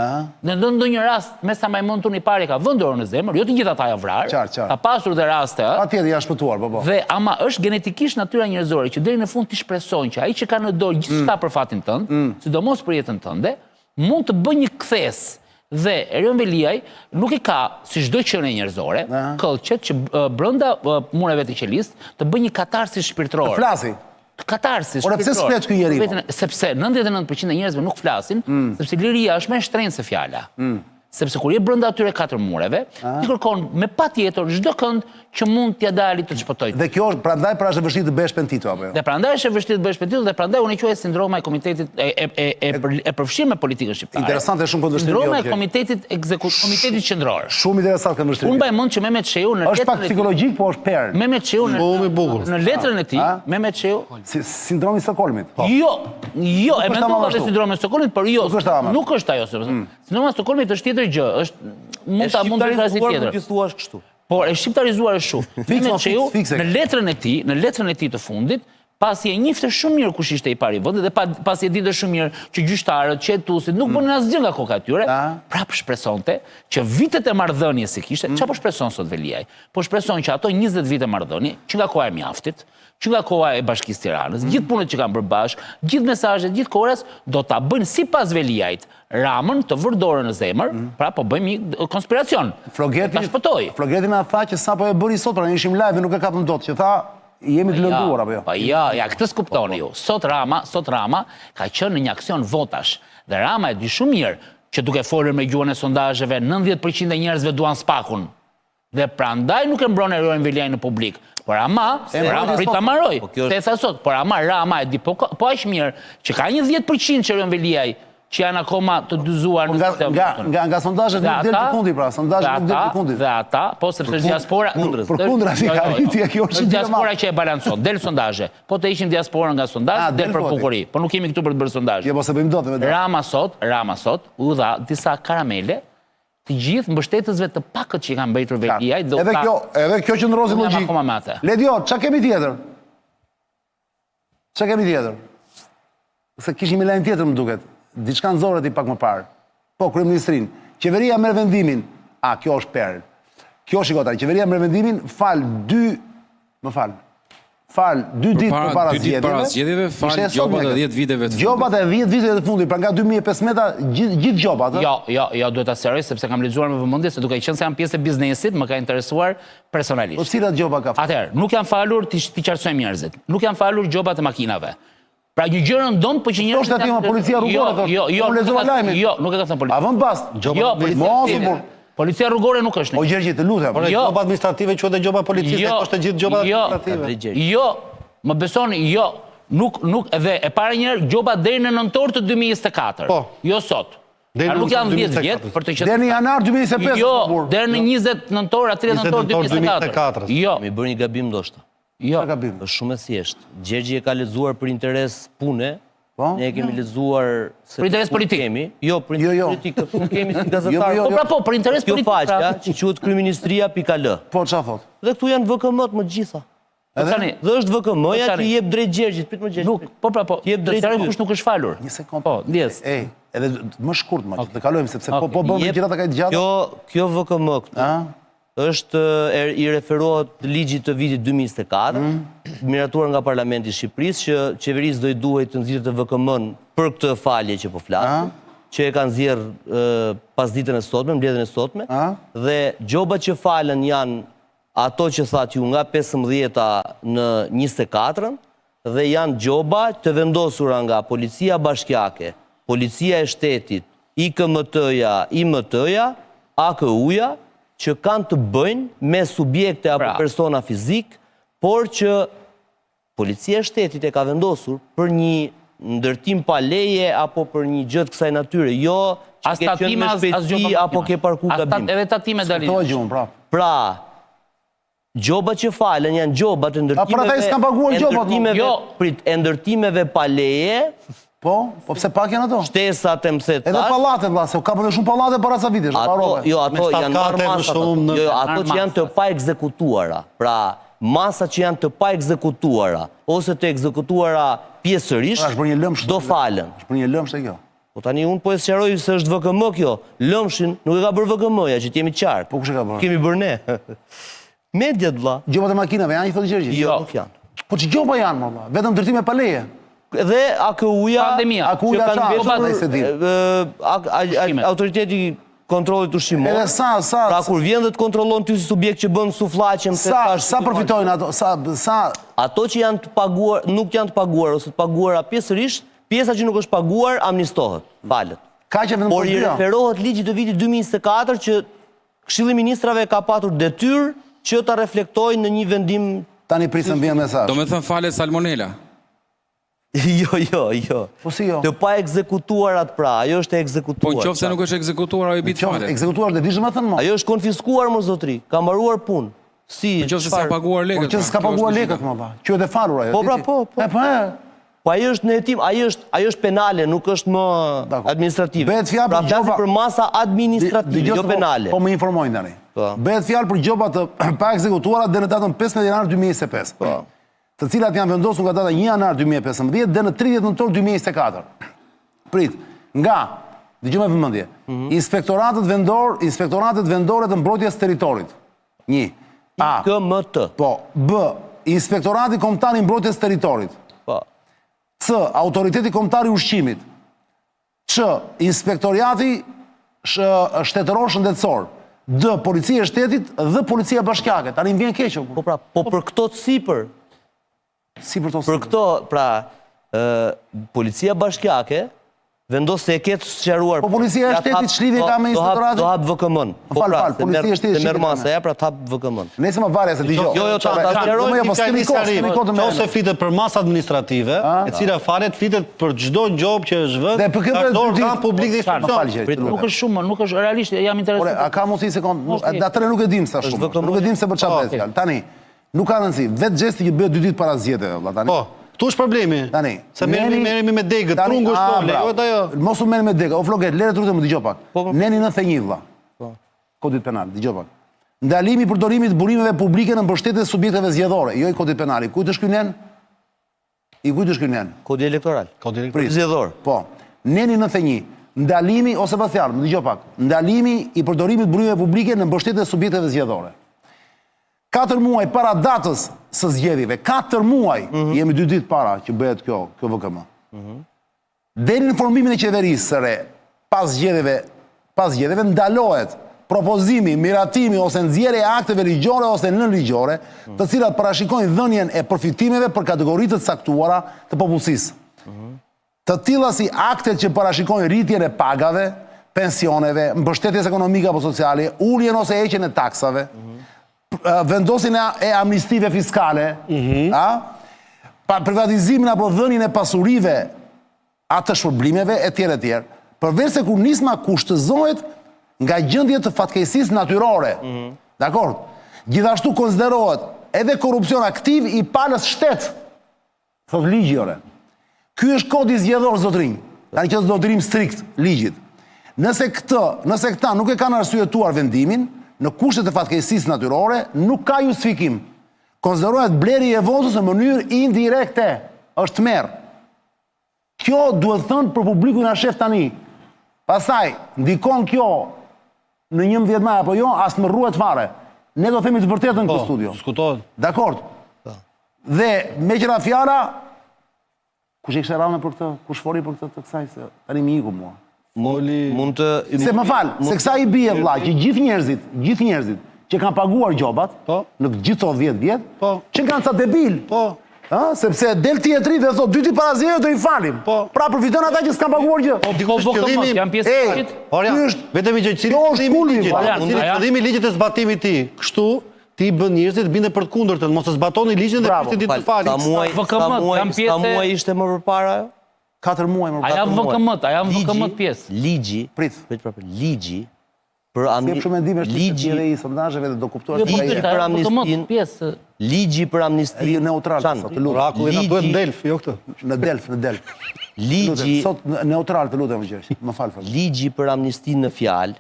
Në ndonjë rast, me sa më mund i pari ka vënë dorën në zemër, jo të gjithë ata janë vrarë. Qartë. Ka pasur dhe raste, Patjetër janë shpëtuar, po. Dhe ama është genetikisht natyra njerëzore që deri në fund ti shpresojnë që ai që ka në dorë gjithçka për fatin tënd, sidomos për jetën tënde, mund të bëj një kthes. Dhe Erion Veliaj nuk i ka, si çdo qenie njerëzore, këllqet që brenda mureve të qelisë të bëj një katarsis shpirtëror. Të flasi. Katarsis Ora pse s'flet ky njeri? Sepse 99% e njerëzve nuk flasin, sepse liria është më e shtrenjtë se fjala. Sepse kur je brenda atyre 4 mureve, ti kërkon me patjetër çdo kënd që mund t'ia dali të shpëtoj. Dhe kjo është prandaj është e vështirë të bësh pentito apo jo? Dhe prandaj është e vështirë të bësh pentito dhe prandaj unë e quaj sindroma e komitetit e përfshirë me politikën shqiptare. Interesante shumë këtë vështirë. Sindroma e komitetit komitetit qendror. Shumë interesant këtë vështirë. Unë mbaj mend që Mehmet Shehu në Është pak psikologjik, po është perë. Mehmet Shehu në letrën e tij, Mehmet Shehu Sindromi i Stockholmit. Jo, e mendova se sindromi i Stockholmit, por jo, nuk është ajo. Sindroma e Stockholmit është tjetër gjë, është mund ta krahasi tjetër. Ti thua kështu. Por e shqiptarizuar është shumë. Mehmet Shehu në letrën e tij të fundit, pasi e njifte shumë mirë kush ishte i pari vendit dhe pasi e dinte shumë mirë që gjyqtarët, qetuesit nuk bënin asgjë nga koka e tyre, prapë shpresonte që vitet e marrëdhënies që kishte, çfarë po shpreson sot Veliaj? Po shpreson që ato 20 vite marrëdhënie, që nga koha e mjaftit, që nga koha e Bashkisë Tiranës, gjithë punët që kanë bërë bashkë, gjithë mesazhet, gjithë kohës do ta bëjnë sipas Veliajt, Ramën të vër dorën në zemër, pra po bëjmë një konspiracion. Flogeti na tha që sapo e bëri sot, pra ne ishim live nuk e kapëm dot, që tha jemi të lënduar apo jo? Po ja, këtë s'kuptoni ju. Sot Rama ka qenë në një aksion votash dhe Rama e di shumë mirë që duke folur me gjuhën e sondazheve 90% e njerëzve duan spakun. Dhe prandaj nuk e mbron Erion Veliaj në publik. Por Rama prit ta marroj. Se tha sot, por Rama e di po aq mirë që ka një 10% që Erion Veliaj që janë akoma të dyzuar në sistem. Nga sondazhet nuk del sekundi, pra, sondazhet nuk del sekundi. Dhe ata, po sepse diaspora përkundra si ka rritje kjo është diaspora që e balancon, del sondazhe. Po të heqim diasporën nga sondazhe, del për bukuri. Po nuk kemi këtu për të bërë sondazhe. Jo, po se bëjmë dot me dot. Rama sot u dha disa karamele të gjithë mbështetësve të pakët që i kanë mbajtur Veliaj. Edhe kjo që ndrozi logjik. Ledio, ç'a kemi tjetër? Ç'a kemi tjetër? Se kishim një lajm tjetër më duket. Diçka nxorret i pak më parë. Po, kryeministrin, qeveria merr vendimin. Kjo është perë. Kjo shikota, qeveria merr vendimin fal 2 ditë përpara zgjedhjeve. Fal gjobat e 10 viteve të fundit. Gjobat e 10 viteve të fundit, pra nga 2015 gjithë gjobat. Jo, duhet ta sqaroj sepse kam lexuar me vëmendje se duke qenë se jam pjesë e biznesit, më ka interesuar personalisht. Po cilat gjoba ka? Atëherë, nuk janë falur ti qartësojmë njerëzit. Nuk janë falur gjobat e makinave. Pra një gjë rëndom, po që njerëzit janë policia rrugore. Jo, nuk e ka thënë policia. A vën pas? Jo, policia rrugore nuk është. O Gjergji, të lutem. Por gjoba administrative quhet gjoba policisë, është gjithë gjoba administrative. Jo, më besoni, jo. Nuk edhe e para një herë gjoba deri në nëntor të 2024. Jo sot. Nuk janë 10 vjet për të qenë. Deri në janar 2025. Jo, deri në 20 nëntor, 30 nëntor 2024. Jo, mi bërë një gabim ndoshta. Jo, është shumë e thjeshtë. Gjergji e ka lexuar për interes pune. Ne e kemi lexuar për interes politik. Jo, për interes politik, nuk kemi si gazetar. Po, për interes politik. Kjo faqja që quhet kryeministria.al. Po, çfarë thot? Dhe këtu janë VKM-t më të gjitha. Dhe është VKM-ja që i jep drejt Gjergjit, prit më Gjergjit. Nuk, po. Jep drejt kush nuk është falur. Një sekond. Po, ndjes. Edhe më shkurt më, të kalojmë sepse po bëmë gjërat e gjatë. Kjo VKM këtu është i referohet ligjit të vitit 2024, miratuar nga Parlamenti i Shqipërisë, që qeverisë do i duhet të nxirrte VKM-n për këtë falje që po flas, që e kanë nxjerr pas ditën e sotme, mbledhjen e sotme, dhe gjobat që falen janë ato që thatë ju nga 15-a në 24-ën, dhe janë gjoba të vendosura nga Policia Bashkiake, Policia e Shtetit, IKMT-ja, IMT-ja, AKU-ja, që kanë të bëjnë me subjekte apo persona fizik, por që Policia e Shtetit e ka vendosur për një ndërtim pa leje apo për një gjë të kësaj natyre, jo që ke qenë me shpejtësi apo ke parku gabim. Edhe tatime dalin. Pra, gjobat që falen janë gjobat e ndërtimeve pa leje Po pse pak janë ato? Shtesat e më the Edhe pallatet, valla, se ka bërë shumë pallate para sa vitesh, ato janë marrë masat. Jo, ato që janë të pa ekzekutuara. Pra, masat që janë të pa ekzekutuara ose të ekzekutuara pjesërisht do falen. Është për një lëmsh e kjo. Po tani unë po e sqaroj se është VKM kjo. Lëmshin nuk e ka bërë VKM-ja, që t'jemi qartë. Po kush e ka bërë? Kemi bërë ne. Mediat, vlla. Gjobat e makinave janë një thotë gjë? Jo, nuk janë. Po që gjoba janë, valla. Vetëm ndërtime pa leje. Dhe AKU-ja, Pandemia. AKU-ja autoriteti kontrollit ushqimor. Edhe sa Pra kur vjen dhe të kontrollon ty si subjekt që bën sufllaqem sa përfitojnë ato? Ato që janë të paguar, nuk janë të paguar ose të paguara pjesërisht, pjesa që nuk është paguar amnistohet, falet. Por i referohet ligjit të vitit 2024 që Këshilli i Ministrave ka patur detyrë që ta reflektojë në një vendim. Tani prisëm vjen mesazh. Do me thënë falet salmonela. Jo. Po si jo? Të pa ekzekutuarat pra, ajo është e ekzekutuar. Po në qoftë se nuk është ekzekutuar, ajo i bit falet. Ekzekutuar dhe dishëm e thënë më. Ajo është konfiskuar më zotri, ka mbaruar punë. Si? Në qoftë se s'ka paguar lekët. Po që s'ka paguar lekët më dha. Quhet e falur ajo. Po pra, po. Po ajo është në hetim, ajo është penale, nuk është më administrative. Bëhet fjalë pra flasim për masa administrative, jo penale. Po më informojnë tani. Bëhet fjalë për gjoba të pa ekzekutuara deri në datën 15 janar 2025. Po. Të cilat janë vendosur nga data 1 janar 2015 dhe në 30 nëntor 2024. Prit, nga, dëgjoj me vëmendje, inspektoratet vendore të mbrojtjes territorit. 1. A. IKMT. Po. B. Inspektorati Kombëtar i mbrojtjes territorit. Po. C. Autoriteti Kombëtar i ushqimit. C. Inspektorati shtetëror shëndetësor. D. Policia e shtetit dhe Policia bashkiake. Tani më vjen keq. Po pra, po për këto të sipër. Si për to? Për këto, pra, Policia bashkiake vendos se e ketë sqaruar. Po Policia e shtetit shlidhje ka me inspektoratin? Do hap VKM-n. Po pra, Policia e shtetit se merr masa ja, pra të hap VKM-n. Nëse më varja se dëgjoj. Jo, Ose flitet për masë administrative, e cila falet flitet për çdo gjop që është vënë. Ka organ publik dhe institucion. Nuk është shumë, nuk është realisht, jam interesuar. A ka mundësi se atëre nuk e dim sa shumë. Nuk e dim se për çfarë bëhet fjalë. Tani, nuk ka rëndësi. Vetë gjesti që bëhet 2 ditë para zgjedhjeve, valla tani. Po, këtu është problemi. Tani, se merremi me degët, trungu është ajo. Mos u merrni me degët. O floget, le të lutem dëgjoj pak. Neni 91 valla. Po. Kodit penal, dëgjoj pak. Ndalimi i përdorimit të burimeve publike në mbështetje të subjekteve zgjedhore, jo i kodit penal. Kujt është ky nen? I kujt është ky nen? Kodi elektoral. Kodi elektoral. Zgjedhor. Po. Neni 91. Ndalimi ose Sebastian, dëgjoj pak. Ndalimi i përdorimit të burimeve publike në mbështetje të subjekteve zgjedhore. 4 muaj para datës së zgjedhjeve, 4 muaj, jemi 2 ditë para që bëhet kjo VKM. Deri në formimin e qeverisë së re, pas zgjedhjeve ndalohet propozimi, miratimi ose nxjerrja e akteve ligjore ose nënligjore, të cilat parashikojnë dhënien e përfitimeve për kategoritë të caktuara të popullsisë. Të tilla si aktet që parashikojnë rritjen e pagave, pensioneve, mbështetjes ekonomike apo sociale, uljen ose heqjen e taksave, vendosin e amnistive fiskale, privatizimin apo dhënien e pasurive atë shpërblimeve e tjerë, përveç se kur nisma kushtëzohet nga gjendje të fatkeqësisë natyrore. Dakor? Gjithashtu konsiderohet edhe korrupsion aktiv i palës shtet. Thot ligji ore. Ky është kodi zgjedhor zotrinj. Tani që është zotrim strikt ligjit. Nëse këta nuk e kanë arsyetuar vendimin, në kushtet e fatkeqësisë natyrore, nuk ka justifikim. Konsiderohet blerje e votës në mënyrë indirekte. Është merr. Kjo duhet thënë për publikun na shef tani. Pastaj, ndikon kjo në 11 maj apo jo, as më rruhet fare. Ne do themi të vërtetën në këtë studio. Diskutohet. Dakord. Dhe me qëra fjala, kush e kishte rënë për këtë? Kush foli për këtë të kësaj se tani më iku mua. Mund të... Se më falë, se kësa i bie vlla, që gjithë njerëzit që kanë paguar gjobat, në gjithë të 10 vjetë, që kanë ca debil, sepse del tjetri dhe thot, 2 ditë para zgjedhjeve do i falim. Pra përfiton ata që s'kan paguar gjë. Janë pjesë të ligjit. Vetëm i gjë, cili qëllimi i ligjit të zbatimit ti, kështu ti bën njerëzit binde për të kundërtën, mos e zbatoni ligjin dhe prisni ditë të falit. Sa muaj ishte më përpara ajo? 4 muaj më përpara. A janë VKM pjesë. Ligji Skep shumë mendime është edhe i sondazheve dhe do kuptuar ligji për amnistin neutral, sot të lutem. Orakulli na duhet në Delf, jo këtë. Në Delf. Ligji Sot neutral të lutem gjësh. Më fal. Ligji për amnistin në fjalë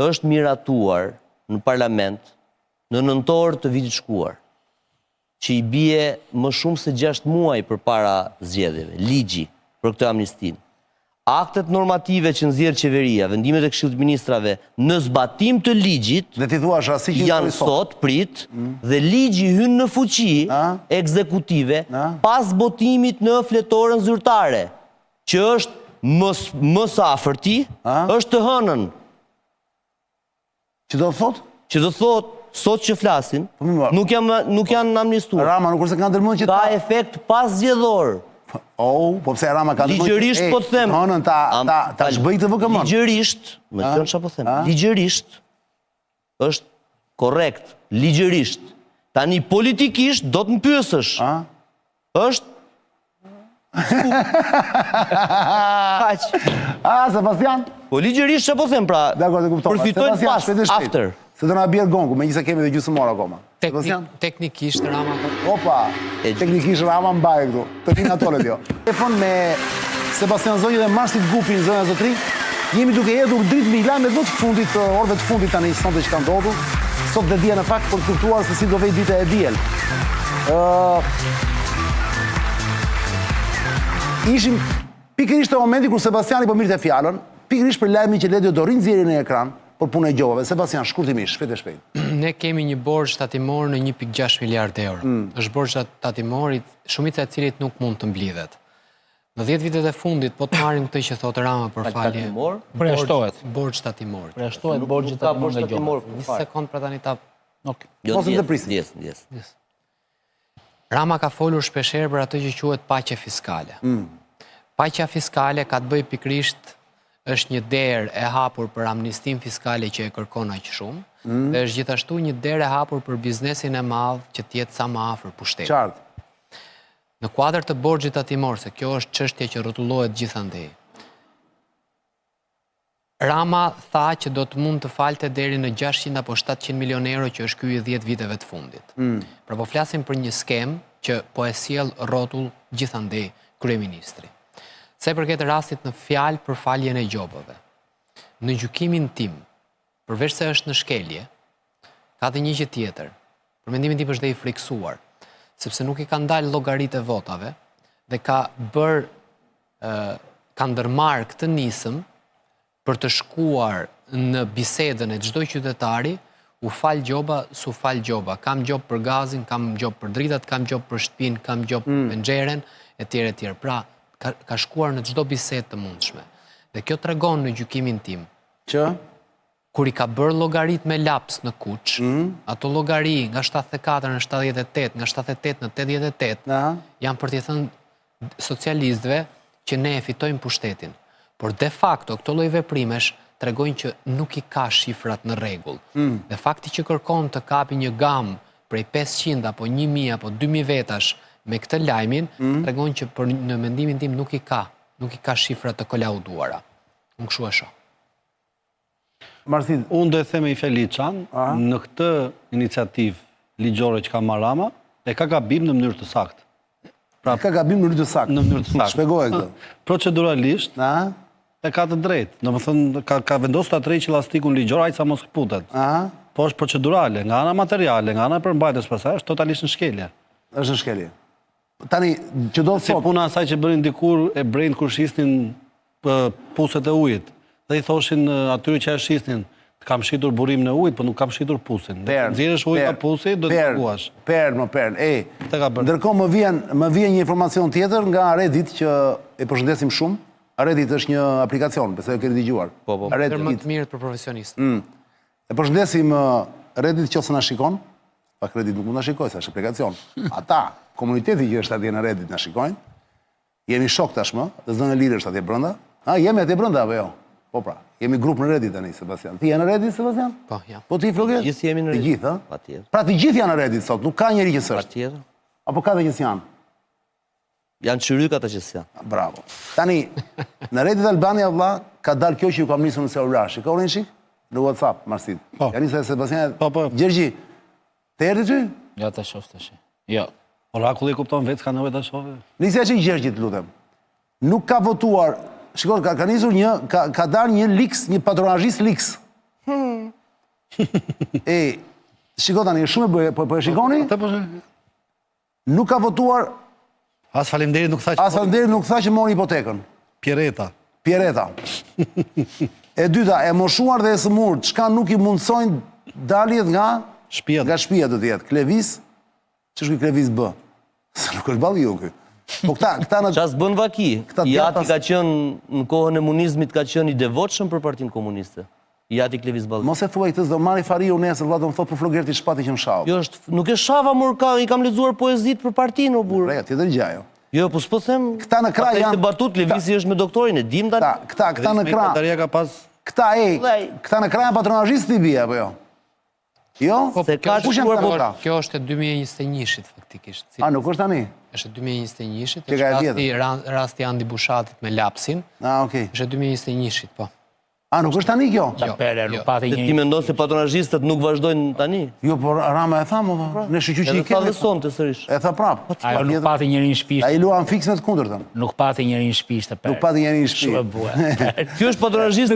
është miratuar në parlament në nëntor të vitit shkuar, që i bie më shumë se 6 muaj përpara zgjedhjeve. Ligji për këtë amnistin. Aktet normative që nxjerr qeveria, vendimet e Këshillit të Ministrave në zbatim të ligjit janë sot prit dhe ligji hyn në fuqi ekzekutive pas botimit në fletoren zyrtare, që është më së afërti, është të hënën. Që do të thotë? Që do të thotë sot që flasin, nuk janë amnistuar. Rama nuk është kanë dërmuar që ka efekt pas zgjedhor. Po pse Rama ka dërmuar? Ligjërisht po të them. Hënën ta zhbëj të VKM. Ligjërisht, më thënë çfarë po them. Ligjërisht është korrekt, ligjërisht. Tani politikisht do të më pyesësh. Është Sebastian? Po ligjërisht çfarë po them, pra përfitojnë pas, after. Se do na bjerë gongu, megjithëse kemi edhe gjysmëmor akoma. Teknikisht Rama. Opa, teknikisht Rama mbaj këtu. Të vinë atolet jo. Telefon me Sebastian Zonjë dhe Marsit Gupin, zonja zotri. Jemi duke hedhur dritë me lajmet më të fundit, orëve të fundit tani sonte që kanë ndodhur. Sot dhe dia në fakt për të kuptuar se si do vej dita e diel. Ishim pikërisht në momentin kur Sebastiani po mirte fjalën, pikërisht për lajmin që Ledi do rrinë nxjerrjen në ekran për punën e gjobave. Sebastian, shkurtimisht, shpejt e shpejt. Ne kemi një borxh tatimor në 1.6 miliard euro. Është borxh tatimorit, shumica e cilit nuk mund të mblidhet. Në 10 vitet e fundit, po të marrim këtë që thotë Rama për falje. Përjashtohet. Borxh tatimor. Përjashtohet borxhi tatimor nga gjobave. Një sekond për tani ta. Mos të prisni. Rama ka folur shpeshherë për atë që quhet paqe fiskale. Paqja fiskale ka të bëjë pikërisht është një derë e hapur për amnistin fiskale që e kërkon aq shumë, dhe është gjithashtu një derë e hapur për biznesin e madh që të jetë sa më afër pushtetit. Qartë. Në kuadër të borxhit tatimor, se kjo është çështje që rrotullohet gjithandej. Rama tha që do të mund të falte deri në 600 apo 700 milion euro që është ky i 10 viteve të fundit. Pra po flasim për një skem që po e sjell rrotull gjithandej kryeministri. Se përket rastit në fjalë për faljen e gjobave. Në gjykimin tim, përveç se është në shkelje, ka dhe një gjë tjetër. Për mendimin tim është dhe i friksuar, sepse nuk i ka ndalë llogaritë e votave dhe ka ndërmarrë këtë nisëm për të shkuar në bisedën e çdo qytetari, u fal gjoba, s'u fal gjoba. Kam gjob për gazin, kam gjob për dritat, kam gjob për shtëpinë, kam gjob për menxheren, etj. Pra, ka shkuar në çdo bisedë të mundshme. Dhe kjo tregon në gjykimin tim që kur i ka bërë llogarit me laps në Kuç, ato llogari nga 74 në 78, nga 78 në 88, janë për t'i thënë socialistëve që ne e fitojmë pushtetin. Por de facto këto lloj veprimesh tregojnë që nuk i ka shifrat në rregull. Dhe fakti që kërkon të kapi një gamë prej 500 apo 1000 apo 2000 vetash me këtë lajmin, tregon që në mendimin tim nuk i ka shifrat të kolauduara. Unë kështu e shoh. Marsit, unë do e them me i fjali Çan, në këtë iniciativë ligjore që ka marrë Rama, e ka gabim në mënyrë të saktë. Pra ka gabim në mënyrë të saktë. Në mënyrë të saktë. Shpjegoje këtë. Proceduralisht, e ka të drejtë. Domethënë ka vendosur ta tërheqë elastikun ligjor, aq sa mos kputet. Po është procedurale, nga ana materiale, nga ana përmbajtjes pasaj, është totalisht në shkelje. Është në shkelje. Tani, që do të si puna asaj që bërin dikur e brejnë kur shisnin puset e ujit. Dhe i thoshin atyre që e shisnin, kam shitur burim në ujit, po nuk kam shitur pusin. Nxjerrësh ujit nga pusi, do të paguash. Ndërkohë më vjen një informacion tjetër nga Reddit që e përshëndesim shumë. Reddit është një aplikacion, besoj e keni dëgjuar. Po. Reddit më të mirë për profesionistë. E përshëndesim Reddit që ose na shikon. Pak Reddit nuk mund na shikoj, sa është aplikacion. Ata, komuniteti që është atje në Reddit na shikojnë. Jemi shok tashmë, dhe zënë e lirë është atje brenda. Jemi atje brenda apo jo? Po pra, jemi grup në Reddit tani, Sebastian. Ti je në Reddit, Sebastian? Po, jam. Po ti, Floget? Gjithë jemi në Reddit. Të gjithë, ha? Patjetër. Pra të gjithë janë në Reddit sot, nuk ka njeri që s'është. Patjetër. Apo ka dhe që s'janë? Janë çyryk ata që s'janë. Bravo. Tani, në Reddit Albania vëlla ka dalë kjo që ju kam nisur në celular. Shikoni shik? në WhatsApp, Marsit. Po. Janisa e Sebastian. Po. Gjergji, të erdi ty? Ja të shof të shi. Jo. Orakulli kupton vetë s'ka nevojë ta shohë. Nisja që Gjergjit, lutem. Nuk ka votuar, shikoj, ka nisur ka darë një liks, një patronazhist liks. Shikoj tani, shumë e bëje, po e shikoni? Nuk ka votuar, As faleminderit nuk tha që... as faleminderit nuk tha që mori hipotekën. Pjereta. E dyta, e moshuar dhe e sëmur, çka nuk i mundsojnë daljet nga Shtëpia. shtëpia do të jetë. Klevis, ç'është ky Klevis B? Se nuk është balliu ky. Po këta në Qas bën vaki. Këta Jati djathtas- ka qenë në kohën e komunizmit ka qenë i devotshëm për Partinë Komuniste. Jati Klevis Ballë. mos e thuaj këtë, do marri Fariu nesër, vëlla do më thotë për Flogerti shpati që më shau. Jo nuk e shava i kam lexuar poezit për partinë o burr. Reja, tjetër gjë ajo. Jo, po s'po them. Këta në krah janë- Të batut Levisi është me doktorin e dim tani. Këta në krah, Daria ka pas... këta në krah janë patronazhist i bie apo jo? Jo? Se ka Kush janë shkuar, këta po, në krah? Kjo është e 2021-shit faktikisht. Nuk është tani? Është 2021-shit, Që ka e është rasti Andi Bushatit me lapsin, Okej. është 2021-shit, po. Nuk është tani kjo? Pere, nuk pati Se ti një... mendon se patronazhistët nuk vazhdojnë tani? Jo, por Rama e tha, më ne shqyqy që Edhe i tha dhe kemi. sonte sërish. E tha prap. Ajo nuk pati njëri në shpisht. Ai luan fiks me të kundërtën. Nuk pati njëri në shpisht të pere. Nuk pati njëri në Shumë e shtëpi. bue. Ky është patronazhist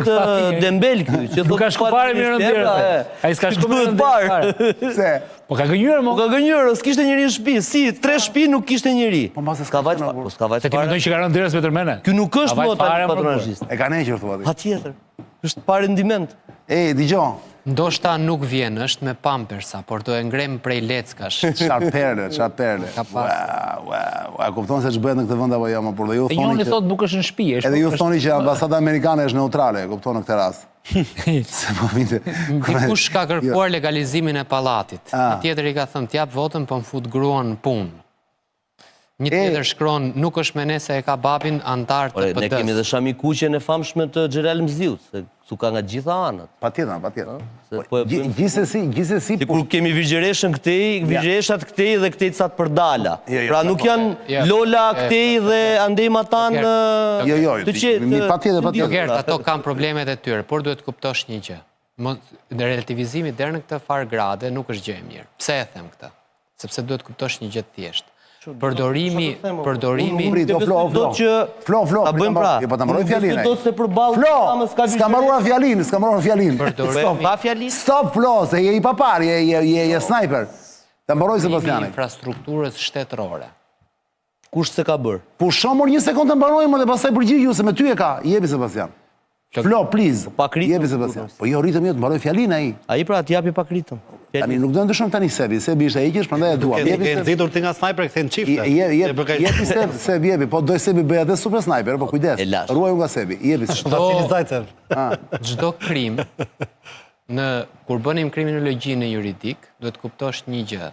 Dembel ky, që Nuk ka shku fare mirë në ndërë. Ai s'ka shku mirë në ndërë. Se? Po ka gënjur mo. Ka gënjur, s'kishte njëri në shtëpi. Si, 3 shtëpi nuk kishte njëri. Po mbase S'ka vajt fare. Po s'ka vajt Se ti mendoj fare. që ka rënë ndërës me tërmene. Ky nuk është Ka vajt më tani fare, më patronazhist. E ka nequr thua ti. Patjetër. Është pa rendiment. Dëgjoj. Ndoshta nuk vjen, është me pampersa, por do e ngrem prej leckash. Çfarë perle. Ka pas. A kupton se ç'bëhet në këtë vend apo jo, por dhe ju E thoni njëri që thot nuk është në shtëpi. edhe ju thoni që ambasada amerikane është neutrale, kupton në këtë rast. Se po vinte. Dikush ka kërkuar legalizimin e pallatit. Ah. Një tjetër i ka thënë t'jap votën, po më fut gruan në punë. Një tjetër shkron, nuk është me ne se e ka babin antar të Ne kemi PD-s. dhe Shami Kuqen e famshme të Xherel Mziut, se këtu ka nga gjitha anët. Patjetër. Se po e bëjmë- Gjithsesi, Si kur kemi Vigjereshën këtej, Vigjereshat këtej dhe këtej cat për dala. Jo, Pra nuk janë Jo. Lola këtej dhe Andej Matan Jo, të qetë. patjetër. Jo, Gert, ato kanë problemet e tyre, por duhet kuptosh një gjë. Në relativizimi deri në këtë farë grade nuk është gjë e mirë. Pse e them këtë? Sepse duhet kuptosh një gjë të thjeshtë. Përdorimi Flo, ta bëjmë pra. Po ta mbaroj fjalinë. Do se përballë Flo, s'ka mbaruar fjalinë. Pa fjali. Stop, Flo, se je i papar, je sniper. Ta mbaroj Sebastiani. infrastrukturës shtetërore. Kush se ka bërë? Po shomor një sekondë të mbarojmë dhe pastaj përgjigju se me ty e ka. Jepi Sebastian. Flo, please. pa kritëm, Jepi Sebastian. Po jo rritëm jo të mbaroj fjalinë ai. Ai pra t'japi pa kritëm. Tani nuk do të ndryshon tani Sebi ishte heqësh, prandaj e dua. Ke nxitur ti nga sniper kthen çifte. Jepi Sebi, jepi, po doj Sebi bëj atë super sniper, po kujdes. E lash. Ruaju nga Sebi. Jepi. Vasili Zajcev. Çdo krim, kur bënim kriminologjinë juridik, duhet kuptosh një gjë.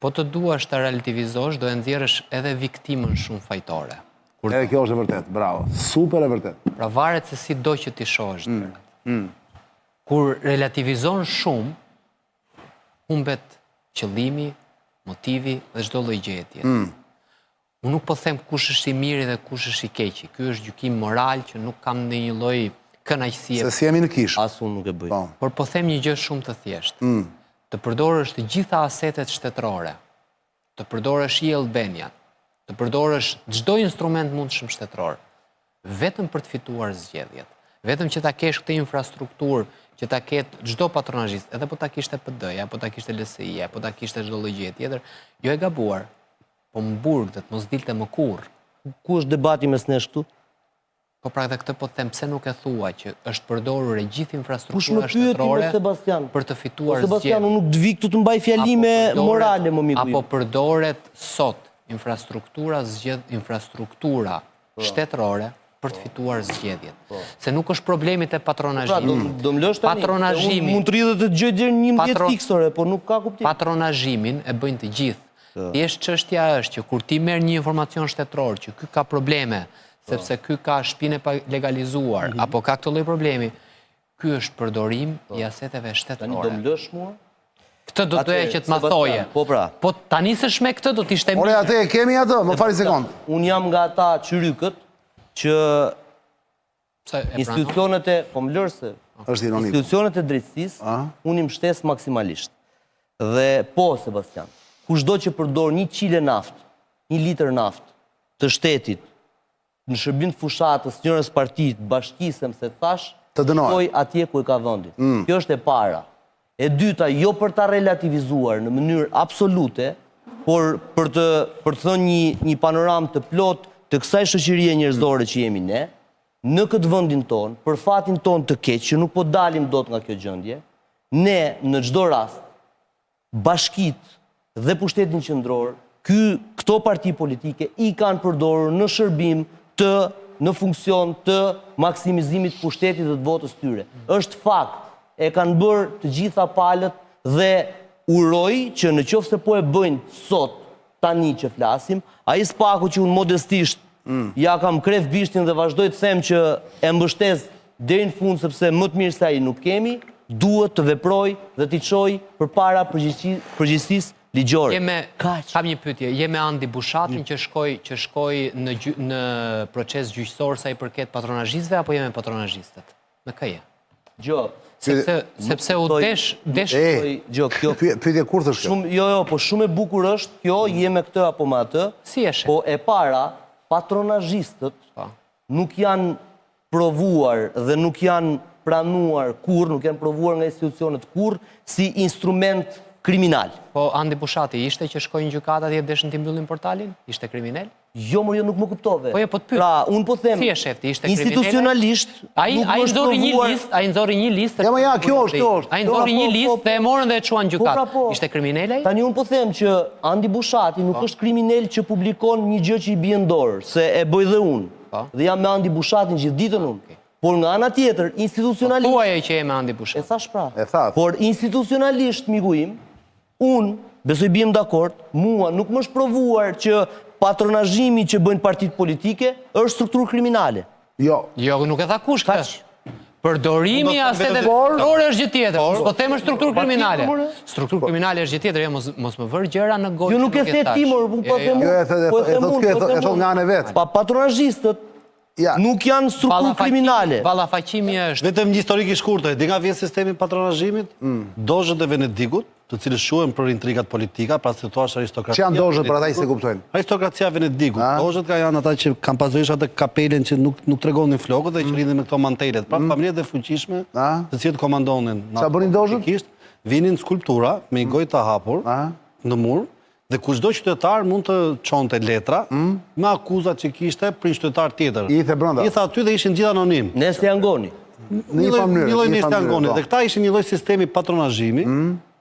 Po të duash ta relativizosh, do e nxjerrësh edhe viktimën shumë fajtore. Edhe kjo është e vërtet, bravo. Super e vërtet. Pra varet se si do që ti shohësh gjërat. Kur relativizon shumë, humbet qëllimi, motivi dhe çdo lloj gjëje tjetër. Unë nuk po them kush është i miri dhe kush është i keqi. Ky është gjykim moral që nuk kam ndonjë lloj kënaqësie. Se si jemi në kish. As unë nuk e bëj. Po. Por po them një gjë shumë të thjeshtë. Të përdorësh të gjitha asetet shtetërore, të përdorësh e-Albania, të përdorësh çdo instrument mundshëm shtetëror, vetëm për të fituar zgjedhjet. Vetëm që ta kesh këtë infrastrukturë, që ta ketë çdo patronazhist, edhe po ta kishte PD-ja, po ta kishte LSI-ja, po ta kishte çdo lloj gjëje tjetër, jo e gabuar, po më burg të mos dilte më kurrë. Ku është debati mes nesh këtu? Po pra dhe këtë po të them pse nuk e thua që është përdorur e gjithë Kush më infrastruktura pyeti shtetërore më Sebastian? për të fituar Sebastian, zgjedhje. unë nuk të vi këtu të mbaj fjalime morale, më miku. Apo përdoret sot infrastruktura shtetërore për të fituar zgjedhjet. Se nuk është problemi te Pra, patronazhimi. do më lësh tani. Patronazhimi. Mund të rridhe të gjë deri në 11 fiksore, po nuk ka kuptim. Patronazhimin e bëjnë të gjithë. Thjesht çështja është që kur ti merr një informacion shtetëror që ky ka probleme, sepse ky ka shtëpinë pa legalizuar apo ka këtë lloj problemi, ky është përdorim i aseteve Tani do shtetërore. më lësh mua? Këtë do doja që të ma Sebastian, thoje. po pra. Po tani s'është me këtë do t'ishte Ore, atë kemi atë, më fali sekond. Unë jam nga ata qyrykët që Pse e pranon? institucionet e, po më lërë se Është ironiku. Institucionet e drejtësisë, unë i mbështes maksimalisht. Dhe po, Sebastian, kushdo që përdor 1 kile naftë, 1 litër naftë të shtetit, në shërbim të fushatës, njërës partit, bashkisem se thash, të dënohet. Shkoj atje ku e ka vendin. Kjo është e para. E dyta, jo për ta relativizuar në mënyrë absolute, por për të thënë një panoram të plot të kësaj shoqërie njerëzore që jemi ne, në këtë vendin ton, për fatin ton të keq, që nuk po dalim dot nga kjo gjendje, ne në çdo rast, bashkit dhe pushtetin qendror, këto parti politike i kanë përdorur në shërbim në funksion të maksimizimit pushtetit dhe të votës tyre. Është fakt, e kanë bërë të gjitha palët dhe uroj që në qoftë se po e bëjnë sot tani që flasim, ai spaku që unë modestisht ja kam kref bishtin dhe vazhdoj të them që e mbështes deri në fund sepse më të mirë se ai nuk kemi, duhet të veproj dhe t'i çoj përpara përgjegjësisë ligjore. Kam një pyetje, je me Andi Bushatin që shkoi në proces gjyqësor sa i përket patronazhistëve apo je me patronazhistët? Me kë je? Gjo, sepse u desh pyetje kurth është kjo. Jo, po shumë e bukur është kjo, je me këtë apo me atë. Si e sheh? Po e para, patronazhistët nuk janë provuar dhe nuk janë pranuar nuk janë provuar nga institucionet kur si instrument kriminal. Po Andi Bushati ishte që shkoi në gjykatë atje deshën t'i mbyllin portalin? Ishte kriminal? Jo, nuk më kuptove. Po po të pyet. Pra, unë po them. Si e shefti, ishte kriminal? Institucionalisht Ai nxori një listë. Ja, kjo është. Ai nxori një listë dhe e morën dhe e çuan në gjykatë. Ishte kriminal ai? Tani unë po them që Andi Bushati nuk është kriminal që publikon një gjë që i bie në dorë, se e bëj dhe unë. Dhe jam me Andi Bushatin gjithë ditën unë. Por nga ana tjetër, institucionalisht... Po thuaj që je me Andi Bushat. E thash pra. Por institucionalisht, miku im, unë, besoj bjem dakord, mua nuk më është provuar që patronazhimi që bëjnë partit politike është strukturë kriminale. Jo. Jo, nuk e tha kush këtë. Përdorimi i aseteve shtetërore është gjë tjetër. Po them strukturë kriminale. Strukturë kriminale është gjë tjetër, mos më vër gjëra në gojë. Jo, nuk e the timor, unë po them unë. E thot nga anë vet. Pa patronazhistët nuk janë strukturë kriminale. Ballafaqimi është... Vetëm një historik i shkurtër, di nga vjen sistemi patronazhimit, dozhët e Venedikut, të cilës shuhen për intrigat politika, pra se thua aristokracia. Që janë dozhët për ata që se kuptojnë? Aristokracia e Venedikut. Dozhët janë ata që kanë pasur atë kapelen që nuk tregonin flokët dhe që lidhen me këto mantelet. Pra familjet e fuqishme, të cilët komandonin. Çfarë bënin dozhët? Vinin skulptura me gojë të hapur në mur. Dhe kushdo qytetar mund të çonte letra me akuzat që kishte për një qytetar tjetër. I the brenda. I tha aty dhe ishin gjithë anonim. Nesti Angoni. Në një mënyrë. Një lloj nesti Angoni. Dhe këta ishin një lloj sistemi patronazhimi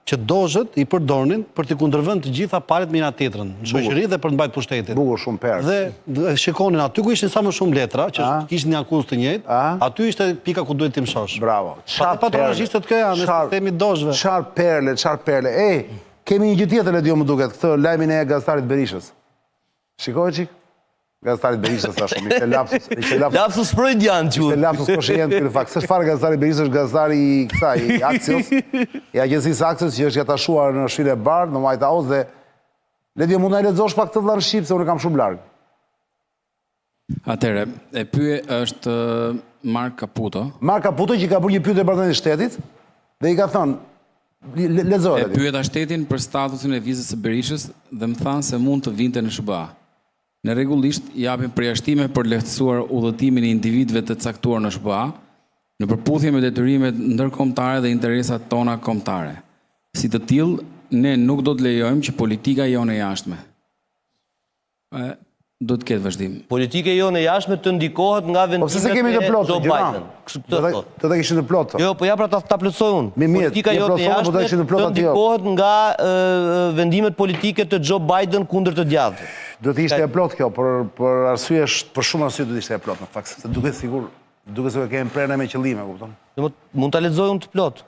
që dozhët i përdornin për të kundërvënë të gjitha palët me njëra tjetrën, në shoqëri dhe për të mbajtur pushtetin. Bukur shumë perë. Dhe shikonin aty ku ishin sa më shumë letra, që kishin një akuzë të njëjtë, aty ishte pika ku duhet të mshosh. Bravo. Patronazhistët këto janë në sistemi dozhëve. Çfarë perle. Kemi një gjë tjetër Ledio më duket, këtë lajmin e gazetarit Berishës. Shikoj çik. Gazetarit Berishës tash, ishte lapsus. Lapsus freudian quhet. Ishte lapsus koshient në fakt. Se çfarë gazetari Berishës është gazetari i kësaj, i Axios, i agjencisë Axios që është atashuar në Shtëpinë e Bardh, në White House dhe Ledio mund na lexosh pak këtë vëllai shqip se unë kam shumë larg. Atëre, e pyje është Mark Caputo. Mark Caputo që ka bërë një pyetje Departamentit të Shtetit dhe i ka thënë E pyeta shtetin për statusin e vizës së Berishës dhe më thanë se mund të vinte në SBA. Në rregullisht japin përjashtime për lehtësuar udhëtimin e individëve të caktuar në SBA, në përputhje me detyrimet ndërkombëtare dhe interesat tona kombëtare. Si të tillë, ne nuk do të lejojmë që politika jone e jashtme do të ketë vazhdim. Politika jone e jashtme të ndikohet nga vendimet e Joe Biden. Të kishin të plotë. Jo, po ja pra ta plotësoj unë. Politika jone e jashtme të ndikohet nga vendimet politike të Joe Biden kundër të djathtë. Do të ishte e plotë kjo, për arsye, për shumë arsye do të ishte e plotë, në fakt, se duket sigur, duket se kemi prerë me qëllime, kupton? Mund ta lexoj unë të plotë.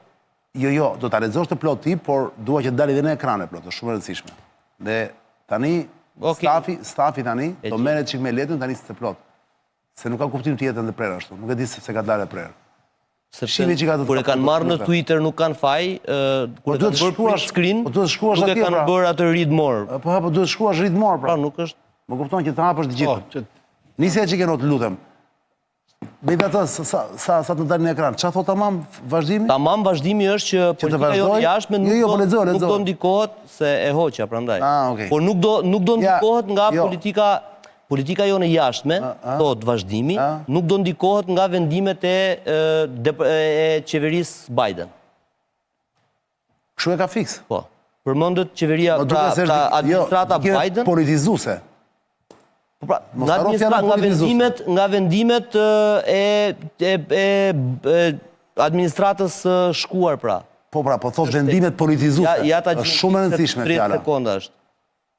Jo, do ta lexosh të plotë ti, por dua që të dalë edhe në ekran e plotë, është shumë e rëndësishme. Dhe tani stafi tani do merret çik me letën tani se plot. Se nuk ka kuptim tjetër në prerë ashtu. Nuk e di se ka dalë prerë. Kur e kanë marrë në Twitter nuk kanë faj, kur duhet të shkruash screen, po duhet të shkruash atje. Nuk e kanë bërë atë read more. Po duhet të shkruash read more pra. Nuk është. Më kupton që të hapësh të gjitha. Nisja çike not lutem. Bejtë atë, sa të dalë në ekran. Qa thot tamam vazhdimi? Tamam vazhdimi është që politika jonë jashtme nuk do ndikohet se e hoqja prandaj. Por nuk do ndikohet nga politika jonë jashtme, thot vazhdimi, nuk do ndikohet nga vendimet e qeverisë Biden. Kështu e ka fiks? Po. Përmendët qeveria, pra administrata Biden... Politizuse. Nga vendimet e administratës shkuar, pra. Po, thot vendimet politizuse. është shumë e rëndësishme fjala. 30 sekonda është.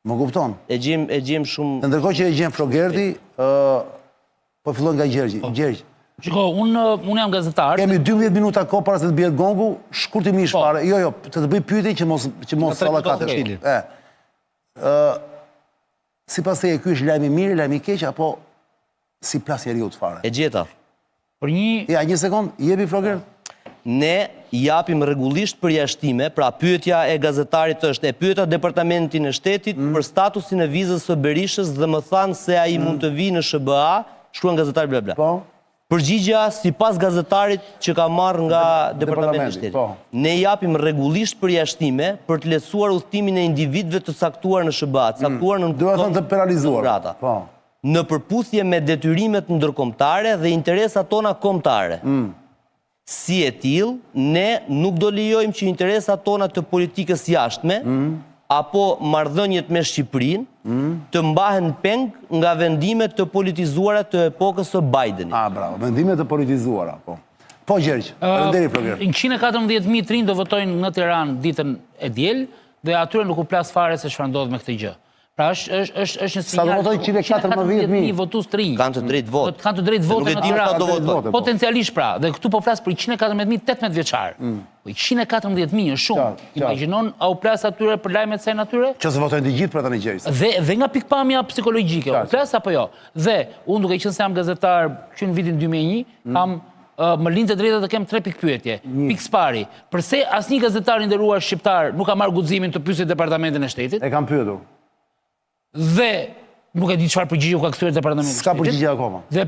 Më kupton? E gjim shumë... Ndërkohë që e gjem Flogerti, po fillon nga Gjergji. Gjergj. Shiko, unë jam gazetar. Kemi 12 minuta ko para se të bjerë gongu, shkurtimisht pare. Jo, të bëj pyetje që mos salla katër. Si pas të e ky është lajmi mirë, lajmi keq, apo si plas njeriu të fare? E gjeta. Për një... Ja, një sekund, jepi Flogert. Ne japim rregullisht përjashtime, pra pyetja e gazetarit është, e pyeta Departamentin e Shtetit për statusin e vizës së Berishës dhe më thanë se ai mund të vijë në SBA, shkruan gazetari bla bla. Po. Përgjigja sipas gazetarit që ka marrë nga Departamenti i Shtetit. Ne japim rregullisht përjashtime për të lehtësuar udhëtimin e individëve të caktuar në SBA, caktuar në do të thonë të penalizuar. Po. Në përputhje me detyrimet ndërkombëtare dhe interesat tona kombëtare. Si e tillë, ne nuk do lejojmë që interesat tona të politikës jashtme apo marrëdhëniet me Shqipërinë të mbahen peng nga vendimet të politizuara të epokës së Bidenit. Bravo, vendimet të politizuara, po. Po, Gjergj, përënderi, Flogert. 114.000 trinj do votojnë në Tiranë ditën e diel, dhe atyre nuk u plas fare se çfarë ndodh me këtë gjë. Pra është një sinjal. Sa do votojnë 114.000 votues të rinj. Kanë të drejtë votë. Kanë të drejtë votë në Tiranë. Potencialisht pra, dhe këtu po flas për 114.000 18 vjeçar. Po 114.000 është shumë. Imagjinon a u plas atyre për lajmet se natyre? Që se votojnë të gjithë për tani Gjergj. Dhe nga pikpamja psikologjike, u plas apo jo? Dhe unë duke qenë se jam gazetar që në vitin 2001, kam më lindë të drejta të kem 3 pikë pyetje. Pikë pari, përse asnjë gazetar i nderuar shqiptar nuk ka marrë guximin të pyesë Departamentin e Shtetit? E kam pyetur. Dhe nuk e di çfarë përgjigje u ka kthyer Departamenti i Shtetit. S'ka përgjigje akoma. Dhe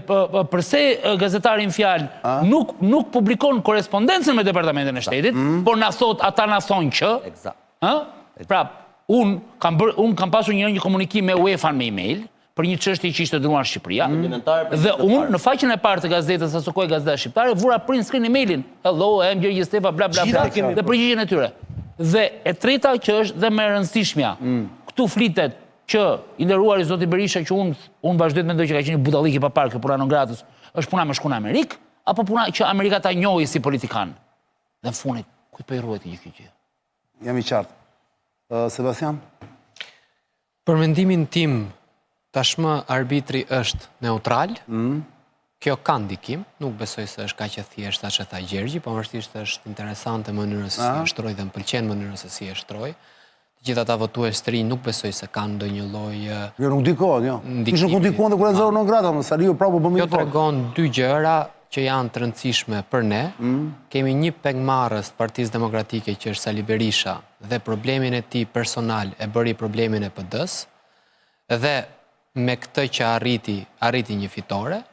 përse gazetari në fjalë nuk publikon korrespondencën me Departamentin e Shtetit, por ata na thonë që. Eksakt. Pra, unë kam pasur një komunikim me UEFA me email për një çështje që ishte dënuar Shqipëria. Dhe unë në faqen e parë të gazetës Asokoj Gazeta Shqiptare vura print screen emailin. Hello, I'm Gjergj Stefa bla bla bla. Dhe përgjigjen e tyre. Dhe e treta që është dhe më e rëndësishmja. Këtu flitet që i nderuari zoti Berisha që unë vazhdoj të mendoj që ka qenë budallik i papar kjo puna non gratis, është puna me shku në Amerikë, apo puna që Amerika ta njohë si politikan? Dhe në funit, kujt po i ruhet një kjo gjë? Jam i qartë. Sebastian? Për mendimin tim, tashmë arbitri është neutral. Kjo ka ndikim, nuk besoj se është kaq e thjeshtë sa që tha Gjergji, po vërtetë është interesante mënyra se si e shtroi dhe më pëlqen mënyra se si e shtroi. Gjithë ata votues të rinj nuk besoj se kanë ndonjë lloj jo nuk ndikon, jo. Kishën ku ndikon dhe kur e nxorën në grata, më Saliu prapë bëm. Kjo tregon 2 gjëra që janë të rëndësishme për ne. Kemi një pengmarrës të Partisë Demokratike që është Sali Berisha dhe problemin e tij personal e bëri problemin e PD-s. Dhe me këtë që arriti një fitore,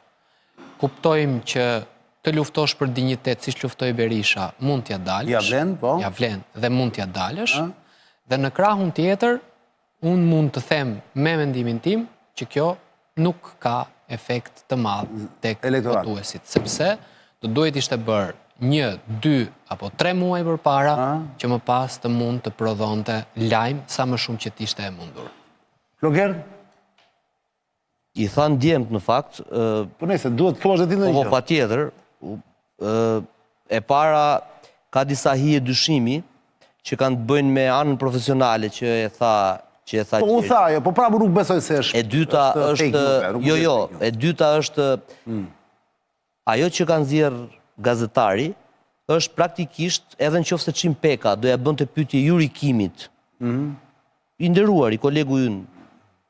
kuptojmë që të luftosh për dinjitet siç luftoi Berisha, mund t'ja dalësh. Ja vlen, po. Ja vlen dhe mund t'ja dalësh. Dhe në krahun tjetër, unë mund të them me mendimin tim që kjo nuk ka efekt të madh tek votuesit, sepse do duhet ishte bërë 1, 2 apo 3 muaj përpara që më pas të mund të prodhonte lajm sa më shumë që t'ishte e mundur. Flogert? I thanë djemt në fakt. Po nëse duhet të thuash edhe ti ndonjë gjë. Po patjetër. E para ka disa hije dyshimi që kanë të bëjnë me anën profesionale që e tha Po u tha, po prapë nuk besoj se është. E dyta është e dyta është ajo që kanë nxjerr gazetari është praktikisht edhe nëse Çim Peka doja bënte pyetje Juri Kimit. I nderuar i kolegu ynë.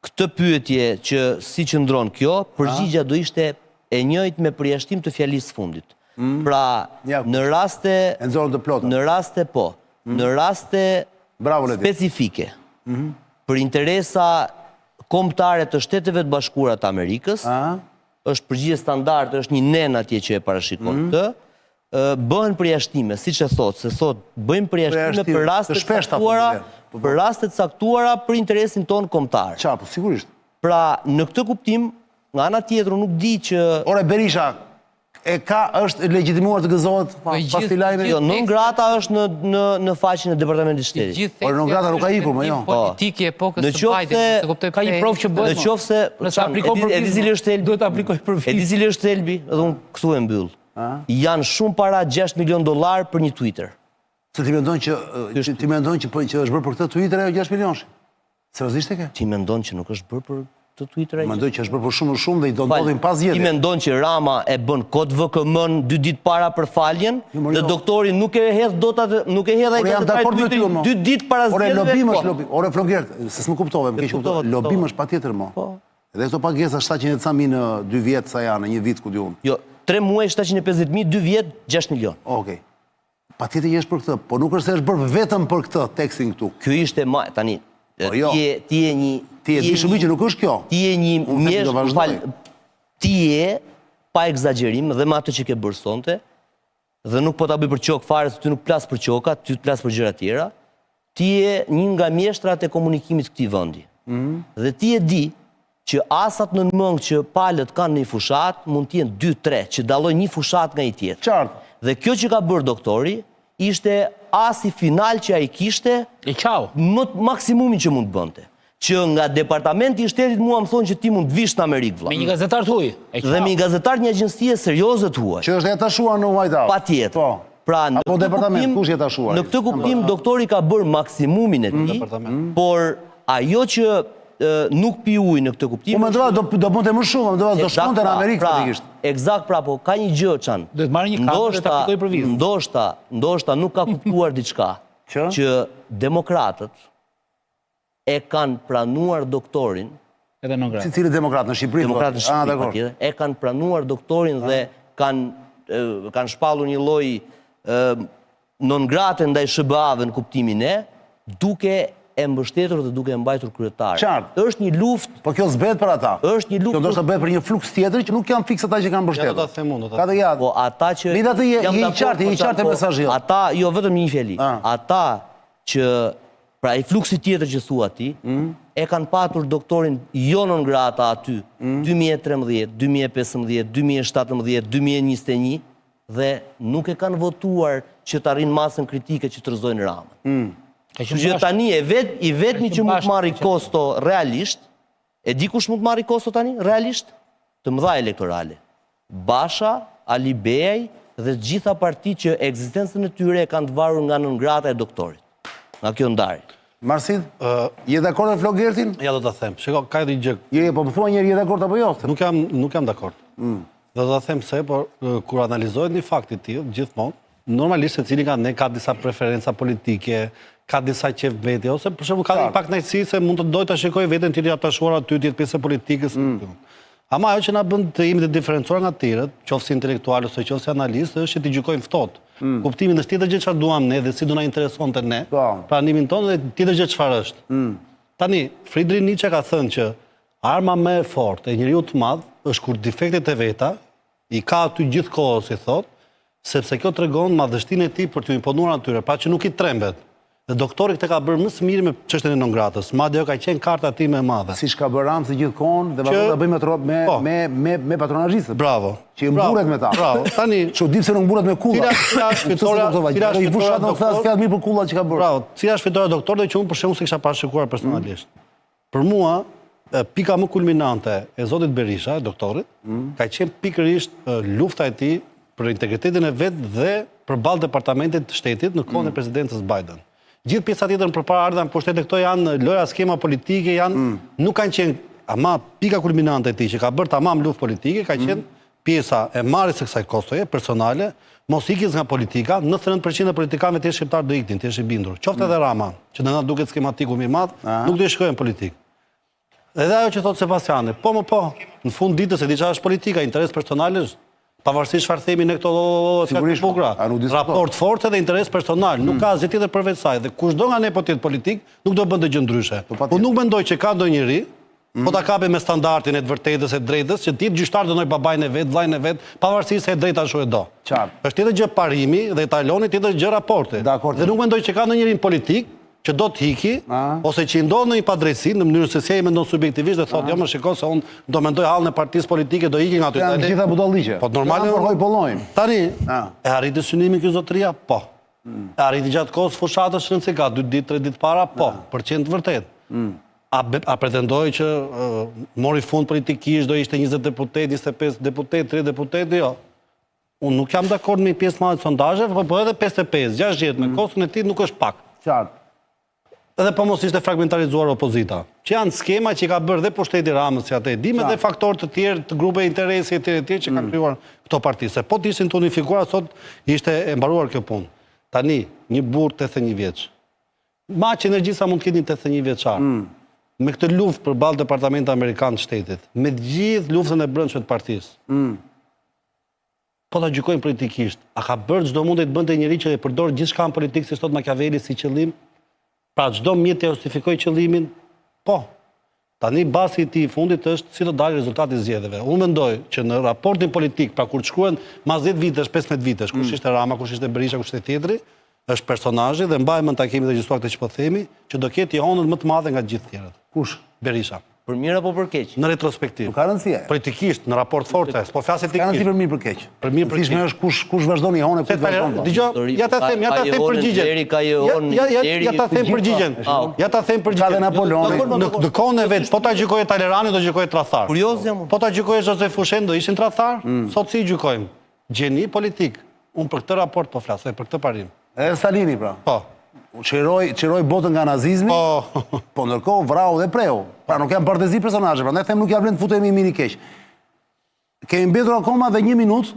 Këtë pyetje që si qëndron kjo, përgjigja do ishte e njëjtë me përjashtim të fjalisë fundit. Pra, në raste specifike, për interesa kombëtare të Shteteve të Bashkuara të Amerikës, është përgjigje standard, është një nen atje që e parashikon këtë, bëhen përjashtime, siç e thotë, se thotë bëjmë përjashtime për rastet caktuara për interesin ton kombëtar. Qartë, sigurisht. Pra, në këtë kuptim, nga ana tjetër nuk di që Ore Berisha është legjitimuar të gëzohet pas këtij lajmi? jo, non grata është në faqen e Departamentit të Shtetit. Por non grata nuk ka ikur, më jo. Politiki e epokës së Biden, se kuptoj ka një provë që bëhet. Nëse Nëse aplikon për Edi cili është Elbi? duhet të aplikoj për Edi cili është Elbi? Edhe unë këtu e mbyll. Janë shumë para $6 milion për një Twitter. Se ti mendon që është bërë për këtë Twitter ajo 6 milionësh? Seriozisht e ke? Ti mendon që nuk është bërë për të Twitter ai? Mendoj që është bërë për shumë dhe i do ndodhin pas Ti jetë. mendon që Rama e bën kod VKM 2 ditë para për faljen, dhe doktori nuk e hedh dot atë, nuk e hedh ai 2 ditë para Ore zgjedhjeve. lobim është lobim. Ore Flogert, se s'më kuptove, më keq kuptove. Lobim është patjetër më. Edhe këto pagesa 700 ca mijë në 2 vjet sa janë, në 1 vit ku diun. Jo, 3 muaj 750.000, 2 vjet 6 milion. Okej. Patjetër që është për këtë, po nuk është se është bërë vetëm për këtë tekstin këtu. Ky ishte tani. jo. Ti je një Ti e di shumë që nuk është kjo. Ti je një mjesh, ti je pa egzagerim dhe me atë që ke bërë sonte, dhe nuk po ta bëj për qok fare, se ty nuk plas për qoka, ty plas për gjëra tjera. Ti je një nga mjeshtrat e komunikimit këtij vendi. Dhe ti e di që asat në mëngë që palët kanë në një fushat, mund t'jenë 2-3, që dallojnë një fushat nga i tjetër. Qartë. Dhe kjo që ka bërë doktori, ishte asi final që ai kishte, maksimumin që mund bënte. Që nga departamenti i shtetit mua më thonë që ti mund të vish në Amerikë, vëlla. Me një gazetar të huaj. Dhe me një gazetar një agjencie serioze të huaj. Që është e tashuar në White House. Patjetër. Pra, apo departament, kush e tashuar? Në këtë kuptim doktori ka bërë maksimumin e tij, por ajo që nuk pi ujë në këtë kuptim. Po mendova do bënte më shumë, mendova do shkonte në Amerikë fatikisht. Eksakt, pra, po ka një gjë çan. Do të marrë një kampë dhe ta aplikoj për vizë. Ndoshta nuk ka kuptuar diçka që demokratët e kanë pranuar doktorin, edhe non gratë. Cili demokrat në Shqipëri? Demokratët në Shqipëri, patjetër, e kanë pranuar doktorin dhe kanë shpallur një lloj non grate ndaj SBA-ve në kuptimin e, duke e mbështetur dhe duke e mbajtur kryetar. Qartë. Është një luftë. Po kjo s'bëhet për ata. Është një luftë. Kjo ndoshta bëhet për një fluks tjetër që nuk janë fiks ata që kanë mbështetur. Ja do ta them unë, Ka të jatë. Po ata që Mita të je i qartë mesazhi. Ata jo vetëm një fjali. Ata që pra i fluksi tjetër që thua ti, e kanë patur doktorin jo non grata aty 2013, 2015, 2017, 2021 dhe nuk e kanë votuar që të arrin masën kritike që të rëzojnë Ramën. Që tani i vetmi që mund të marri kosto realisht, e di kush mund të marri kosto tani realisht? Të mëdha elektorale. Basha, Ali Beaj dhe gjitha parti që ekzistencën e tyre e kanë të varur nga non grata e doktorit. Nga kjo ndarje. Marsid, je dakord me Flogertin? Ja do ta them. Shiko, ka një gjë. Je, po më thua njëri je dakord apo jo? Nuk jam dakord. Dhe do ta them se, por kur analizohet një fakt i tillë gjithmonë, normalisht secili nga ne ka disa preferenca politike, ka disa qef veti, ose për shembull ka një pak kënaqësi se mund të dojë ta shikojë veten tjetër ja tashuar aty, të jetë pjesë e politikës. Ama ajo që na bën të jemi të diferencuar nga të tjerët, qoftë intelektual ose qoftë analistë, është që t'i gjykojmë ftohtë. Kuptimin është tjetër gjë çfarë duam ne dhe si do na interesonte ne, pranimin tonë dhe tjetër gjë çfarë është. Tani, Friedrich Nietzsche ka thënë që arma më e fortë e njeriu të madh është kur defektet e veta i ka aty gjithkohë, si thotë, sepse kjo tregon madhështinë e tij për t'u imponuar atyre, pra që nuk i trembet. Dhe doktori këtë ka bërë më së miri me çështjen e non gratës. Madje ajo ka qenë karta e tij më e madhe. Siç ka bërë Ramsi gjithkohon dhe vazhdon ta bëjmë me patronazhistët. Bravo. Që i mburret me ta. Bravo. Tani çu se nuk mburret me kulla. Cila është fitoria? I fushat në thas fjalë mirë për kullat që ka bërë. Bravo. Cila është fitoria e doktorit që unë për shembull s'e kisha parashikuar personalisht. Për mua pika më kulminante e zotit Berisha, doktorit, ka qenë pikërisht lufta e tij për integritetin e vet dhe përballë departamentit të shtetit në kohën e presidencës Biden. Gjithë pjesa tjetër përpara ardhan pushtete këto janë lojra skema politike, nuk kanë qenë, ama pika kulminante e tij që ka bërë tamam luftë politike ka qenë pjesa e marrjes së kësaj kostoje personale, mos ikjes nga politika, 99% e politikanëve të shqiptar do iknin, të ishin bindur. Qoftë edhe Rama, që na duket skematiku më i madh, nuk do të shkojnë politikë. Edhe ajo që thot Sebastiani, po, në fund ditës e di çfarë është politika, interes personal është. Pavarësisht çfarë themi ne këto fjalë bukura. Raport fortë dhe interes personal, nuk ka asgjë tjetër përveç saj dhe kushdo nga ne po të jetë politik, nuk do bën gjë ndryshe. Po nuk mendoj që ka ndonjëri Po ta kapi me standardin e të vërtetës e drejtës, që ti gjyqtar dënoj babajnë e vet, vllajën e vet, pavarësisht se e drejta ashtu e do. Qartë. Është tjetër gjë parimi dhe etaloni, tjetër gjë raporti. Dakord. Dhe nuk mendoj që ka ndonjërin politik që do të hiki, ose që i ndodh në një padrejtësi, në mënyrë se si ai mendon subjektivisht dhe thotë, jo më shikoj se unë do mendoj hallën e partisë politike, do iki nga aty. Janë gjitha budalliqe. Po normale. Por hoj pollojnë. Tani, e arriti synimin ky zotëria? Po. E arriti gjatë kohës fushatës SNCK, 2 ditë, 3 ditë para? Po, për qenë të vërtet. A pretendoj që mori fund politikisht, do ishte 20 deputet, 25 deputet, 3 deputet? Jo. Unë nuk jam dakord me pjesë madhe të sondazheve, po edhe 55, 60 me kostën e tij nuk është pak. Qartë. Edhe po mos ishte fragmentarizuar opozita, që janë skema që i ka bërë dhe pushteti Ramës, që atë e di, me dhe faktorë të tjerë, të grupe interesi e tjerë që kanë krijuar këto parti. Se po të ishin të unifikuar, sot ishte e mbaruar kjo punë. Tani, një burr 81 vjeç. Maq energjisa mund të ketë një 81 vjeçar. Me këtë luftë përballë Departamentit Amerikan të Shtetit, me gjithë luftën e brendshme të partisë. Po ta gjykojmë politikisht, a ka bërë çdo mundi të bënte njëri që e përdor gjithçka në politikë si thot Machiavelli si qëllim? Pra çdo mjet të justifikoj qëllimin? Po. Tani basi i tij i fundit është si do dalë rezultati i zgjedhjeve. Unë mendoj që në raportin politik, pra kur shkruhen mas 10 vitesh, 15 vitesh, kush ishte Rama, kush ishte Berisha, kush ishte tjetri, është personazhi dhe mbajmë në takimin e regjistruar këtë që po themi, që do ketë honën më të madhe nga gjithë tjerët. Kush? Berisha. Për mirë apo për keq? Në retrospektiv. Ka rëndësi. Politikisht, në raport forces, po flaset Ka rëndësi tikisht. për mirë për keq. Për mirë për keq. Thishme është kush vazhdon i honë e kush vazhdon. Dgjoj, ja ta them përgjigjen. Ja ta them përgjigjen. Ja ta them përgjigjen. Ka dhe Napoleoni. Në kohën e vet, po ta gjykoje Talerani do gjykoje tradhtar. Kurioz jam unë. Po ta gjykoje Josef Fushen do ishin tradhtar? Sot si gjykojmë? Gjeni politik. Unë për këtë raport po flas, për këtë parim. Edhe Stalini pra. Po. Qiroj botën nga nazizmi, po ndërkohë vrau dhe preu. Pra nuk janë bardezi personazhe, prandaj them nuk ja vlen të futemi mirë i keq. Kemi mbetur akoma dhe 1 minutë,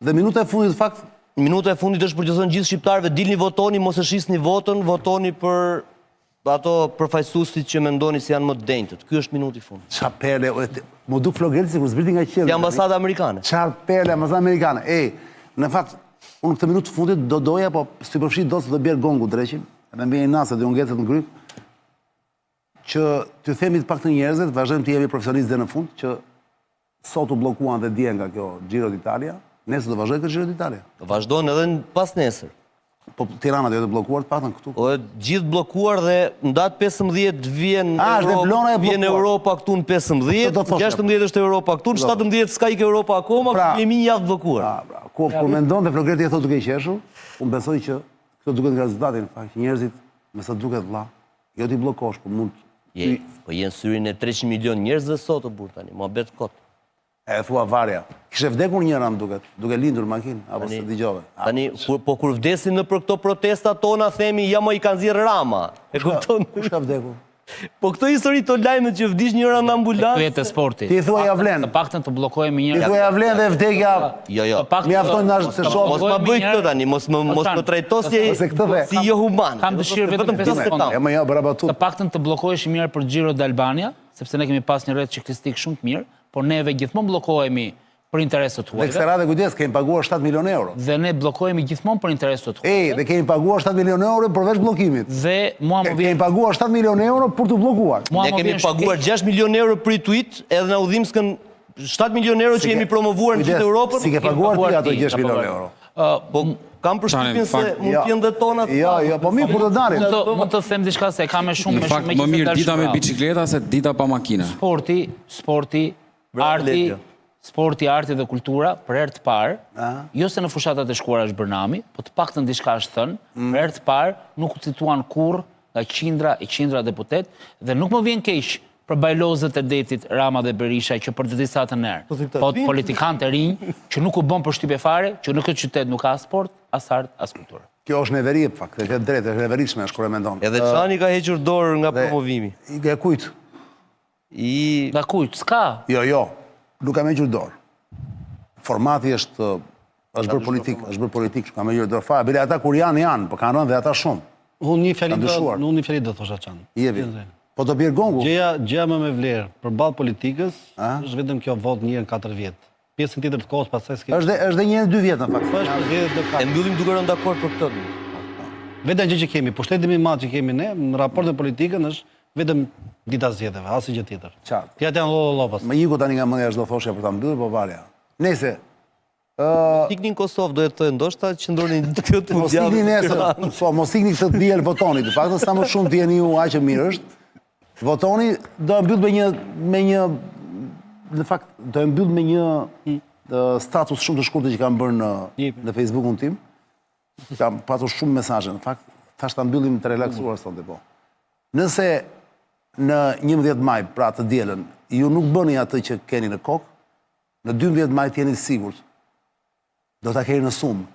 dhe minuta e fundit fakt. Minuta e fundit është për të thënë gjithë shqiptarëve, dilni votoni, mos e shisni votën, votoni për ato përfaqësuesit që mendoni se janë më të denjtët. Ky është minuti i fundit. Çfarë pele, më duk flogël sikur zbriti nga qielli. Si ambasada amerikane. Çfarë pele, ambasada amerikane. Në fakt, unë këtë minutë fundit do doja, po si përfshi do se do bjerë gongu dreqim, edhe mbi një nasë dhe unë ngecet në gryp, që të themi të pak të njerëzit, vazhdojmë të jemi profesionistë dhe në fund, që sot u blokuan dhe dje nga kjo Giro d'Italia, nesër do vazhdoj këtë Giro d'Italia. Vazhdojnë edhe pas nesër. Po Tirana do jetë bllokuar të paktën këtu. Po gjithë bllokuar dhe në datë 15 vjen Europa këtu në 15, 16 është Europa këtu, në 17 s'ka ikë Europa akoma, jemi një javë bllokuar. Kur mendon dhe Flogreti e thotë duke i qeshur, unë besoj që këto duket nga rezultati, në fakt, njerëzit me sa duket vlla, jo ti bllokosh, po mund. Po jenë syrin e 300 milion njerëzve sot të burr tani, mohabet kot. E thua varja. Kishe vdekur njëra më duket, duke lindur makinë, apo se dëgjove. Tani, po kur vdesin në për këto protesta tona, themi, ja më i kanë zirë Rama. E kupton? Kush ka vdekur? Po këto histori të lajmet që vdish njëra në ambulancë. Këtu jetë e sporti. Ti thua ja vlen. Të paktën të bllokojmë njëra. Ti thua ja vlen dhe vdekja. Jo. Mjafton na të shoh. Mos ma bëj këtë tani, mos më trajto si jo human. Kam dëshirë vetëm 5 sekonda. Më ja bëra batut. Të paktën të bllokohesh mirë për Giro d'Albania, sepse ne kemi pas një rreth ciklistik shumë të mirë, por neve gjithmonë bllokohemi për interesat tuaja. Dhe kësaj radhe kujdes, kemi paguar 7 milion euro. Dhe ne bllokohemi gjithmonë për interesat tuaja. Dhe kemi paguar 7 milion euro përveç bllokimit. Dhe mua më vjen kemi paguar 7 milion euro për të bllokuar. Ne kemi paguar 6 milion euro për i tweet, edhe na udhim s'kën 7 milion euro që jemi promovuar në gjithë Europën. Si ke paguar ti ato 6 milion euro? Po kam përshtypjen se mund të jenë dhe tonat. Jo, po mirë kur të dalin. Mund të them diçka se ka më shumë me fakt më mirë dita me bicikleta se dita pa makina. Sporti, arti dhe kultura, për herë të parë, jo se në fushatat e shkuara është Bërnami, po të paktën diçka është thënë, për herë të parë nuk u cituan kurrë nga qindra deputet, dhe nuk më vjen keq për bajlozët e detit Rama dhe Berisha që për të disa të nerë, po politikanë të rinj që nuk u bën përshtypje fare, që në këtë qytet nuk ka as sport, as art, as kulturë. Kjo është neveri, fakt, e këtë drejtë, është neverishme, është kur e mendon. Edhe Çani ka hequr dorë nga promovimi. Nga kujt? Nga kujt? S'ka. Jo, nuk kam hequr dorë. Formati është bërë politik, që kam hequr dorë fare. Bile ata kur janë, po kanë rënë dhe ata shumë. Unë një fjali do thosha Çan. Jepi. Po të bjerë gongu? Gjëja më me vlerë për ballë politikës është vetëm kjo vot 1 në 4 vjet. Pjesën tjetër të kohës pastaj s'ke. Është dhe 1 në 2 vjet në fakt. E mbyllim duke rënë dakord për këtë. Vetëm gjë që kemi, pushteti më i madh që kemi ne në raport me politikën është Vetëm dita zgjedhjeve, asnjë gjë tjetër. Qartë. Fjalët janë lopas. Më iku tani nga mendja çdo thoshja për ta mbyllur, po valja. Nese, Ikni në Kosovë, do jetë ndoshta qëndroni këtë mos ikni nesër, po mos ikni këtë diel votoni, të paktën sa më shumë të jeni ju aq e mirë është. Votoni do e mbyll me një në fakt do e mbyll me një status shumë të shkurtër që kam bërë në Facebookun tim. Kam patur shumë mesazhe, në fakt thash ta mbyllim të relaksuar sonte po. Nëse në 11 maj, pra të dielën, ju nuk bëni atë që keni në kokë, në 12 maj të jeni sigurt. Do ta keni në sumë.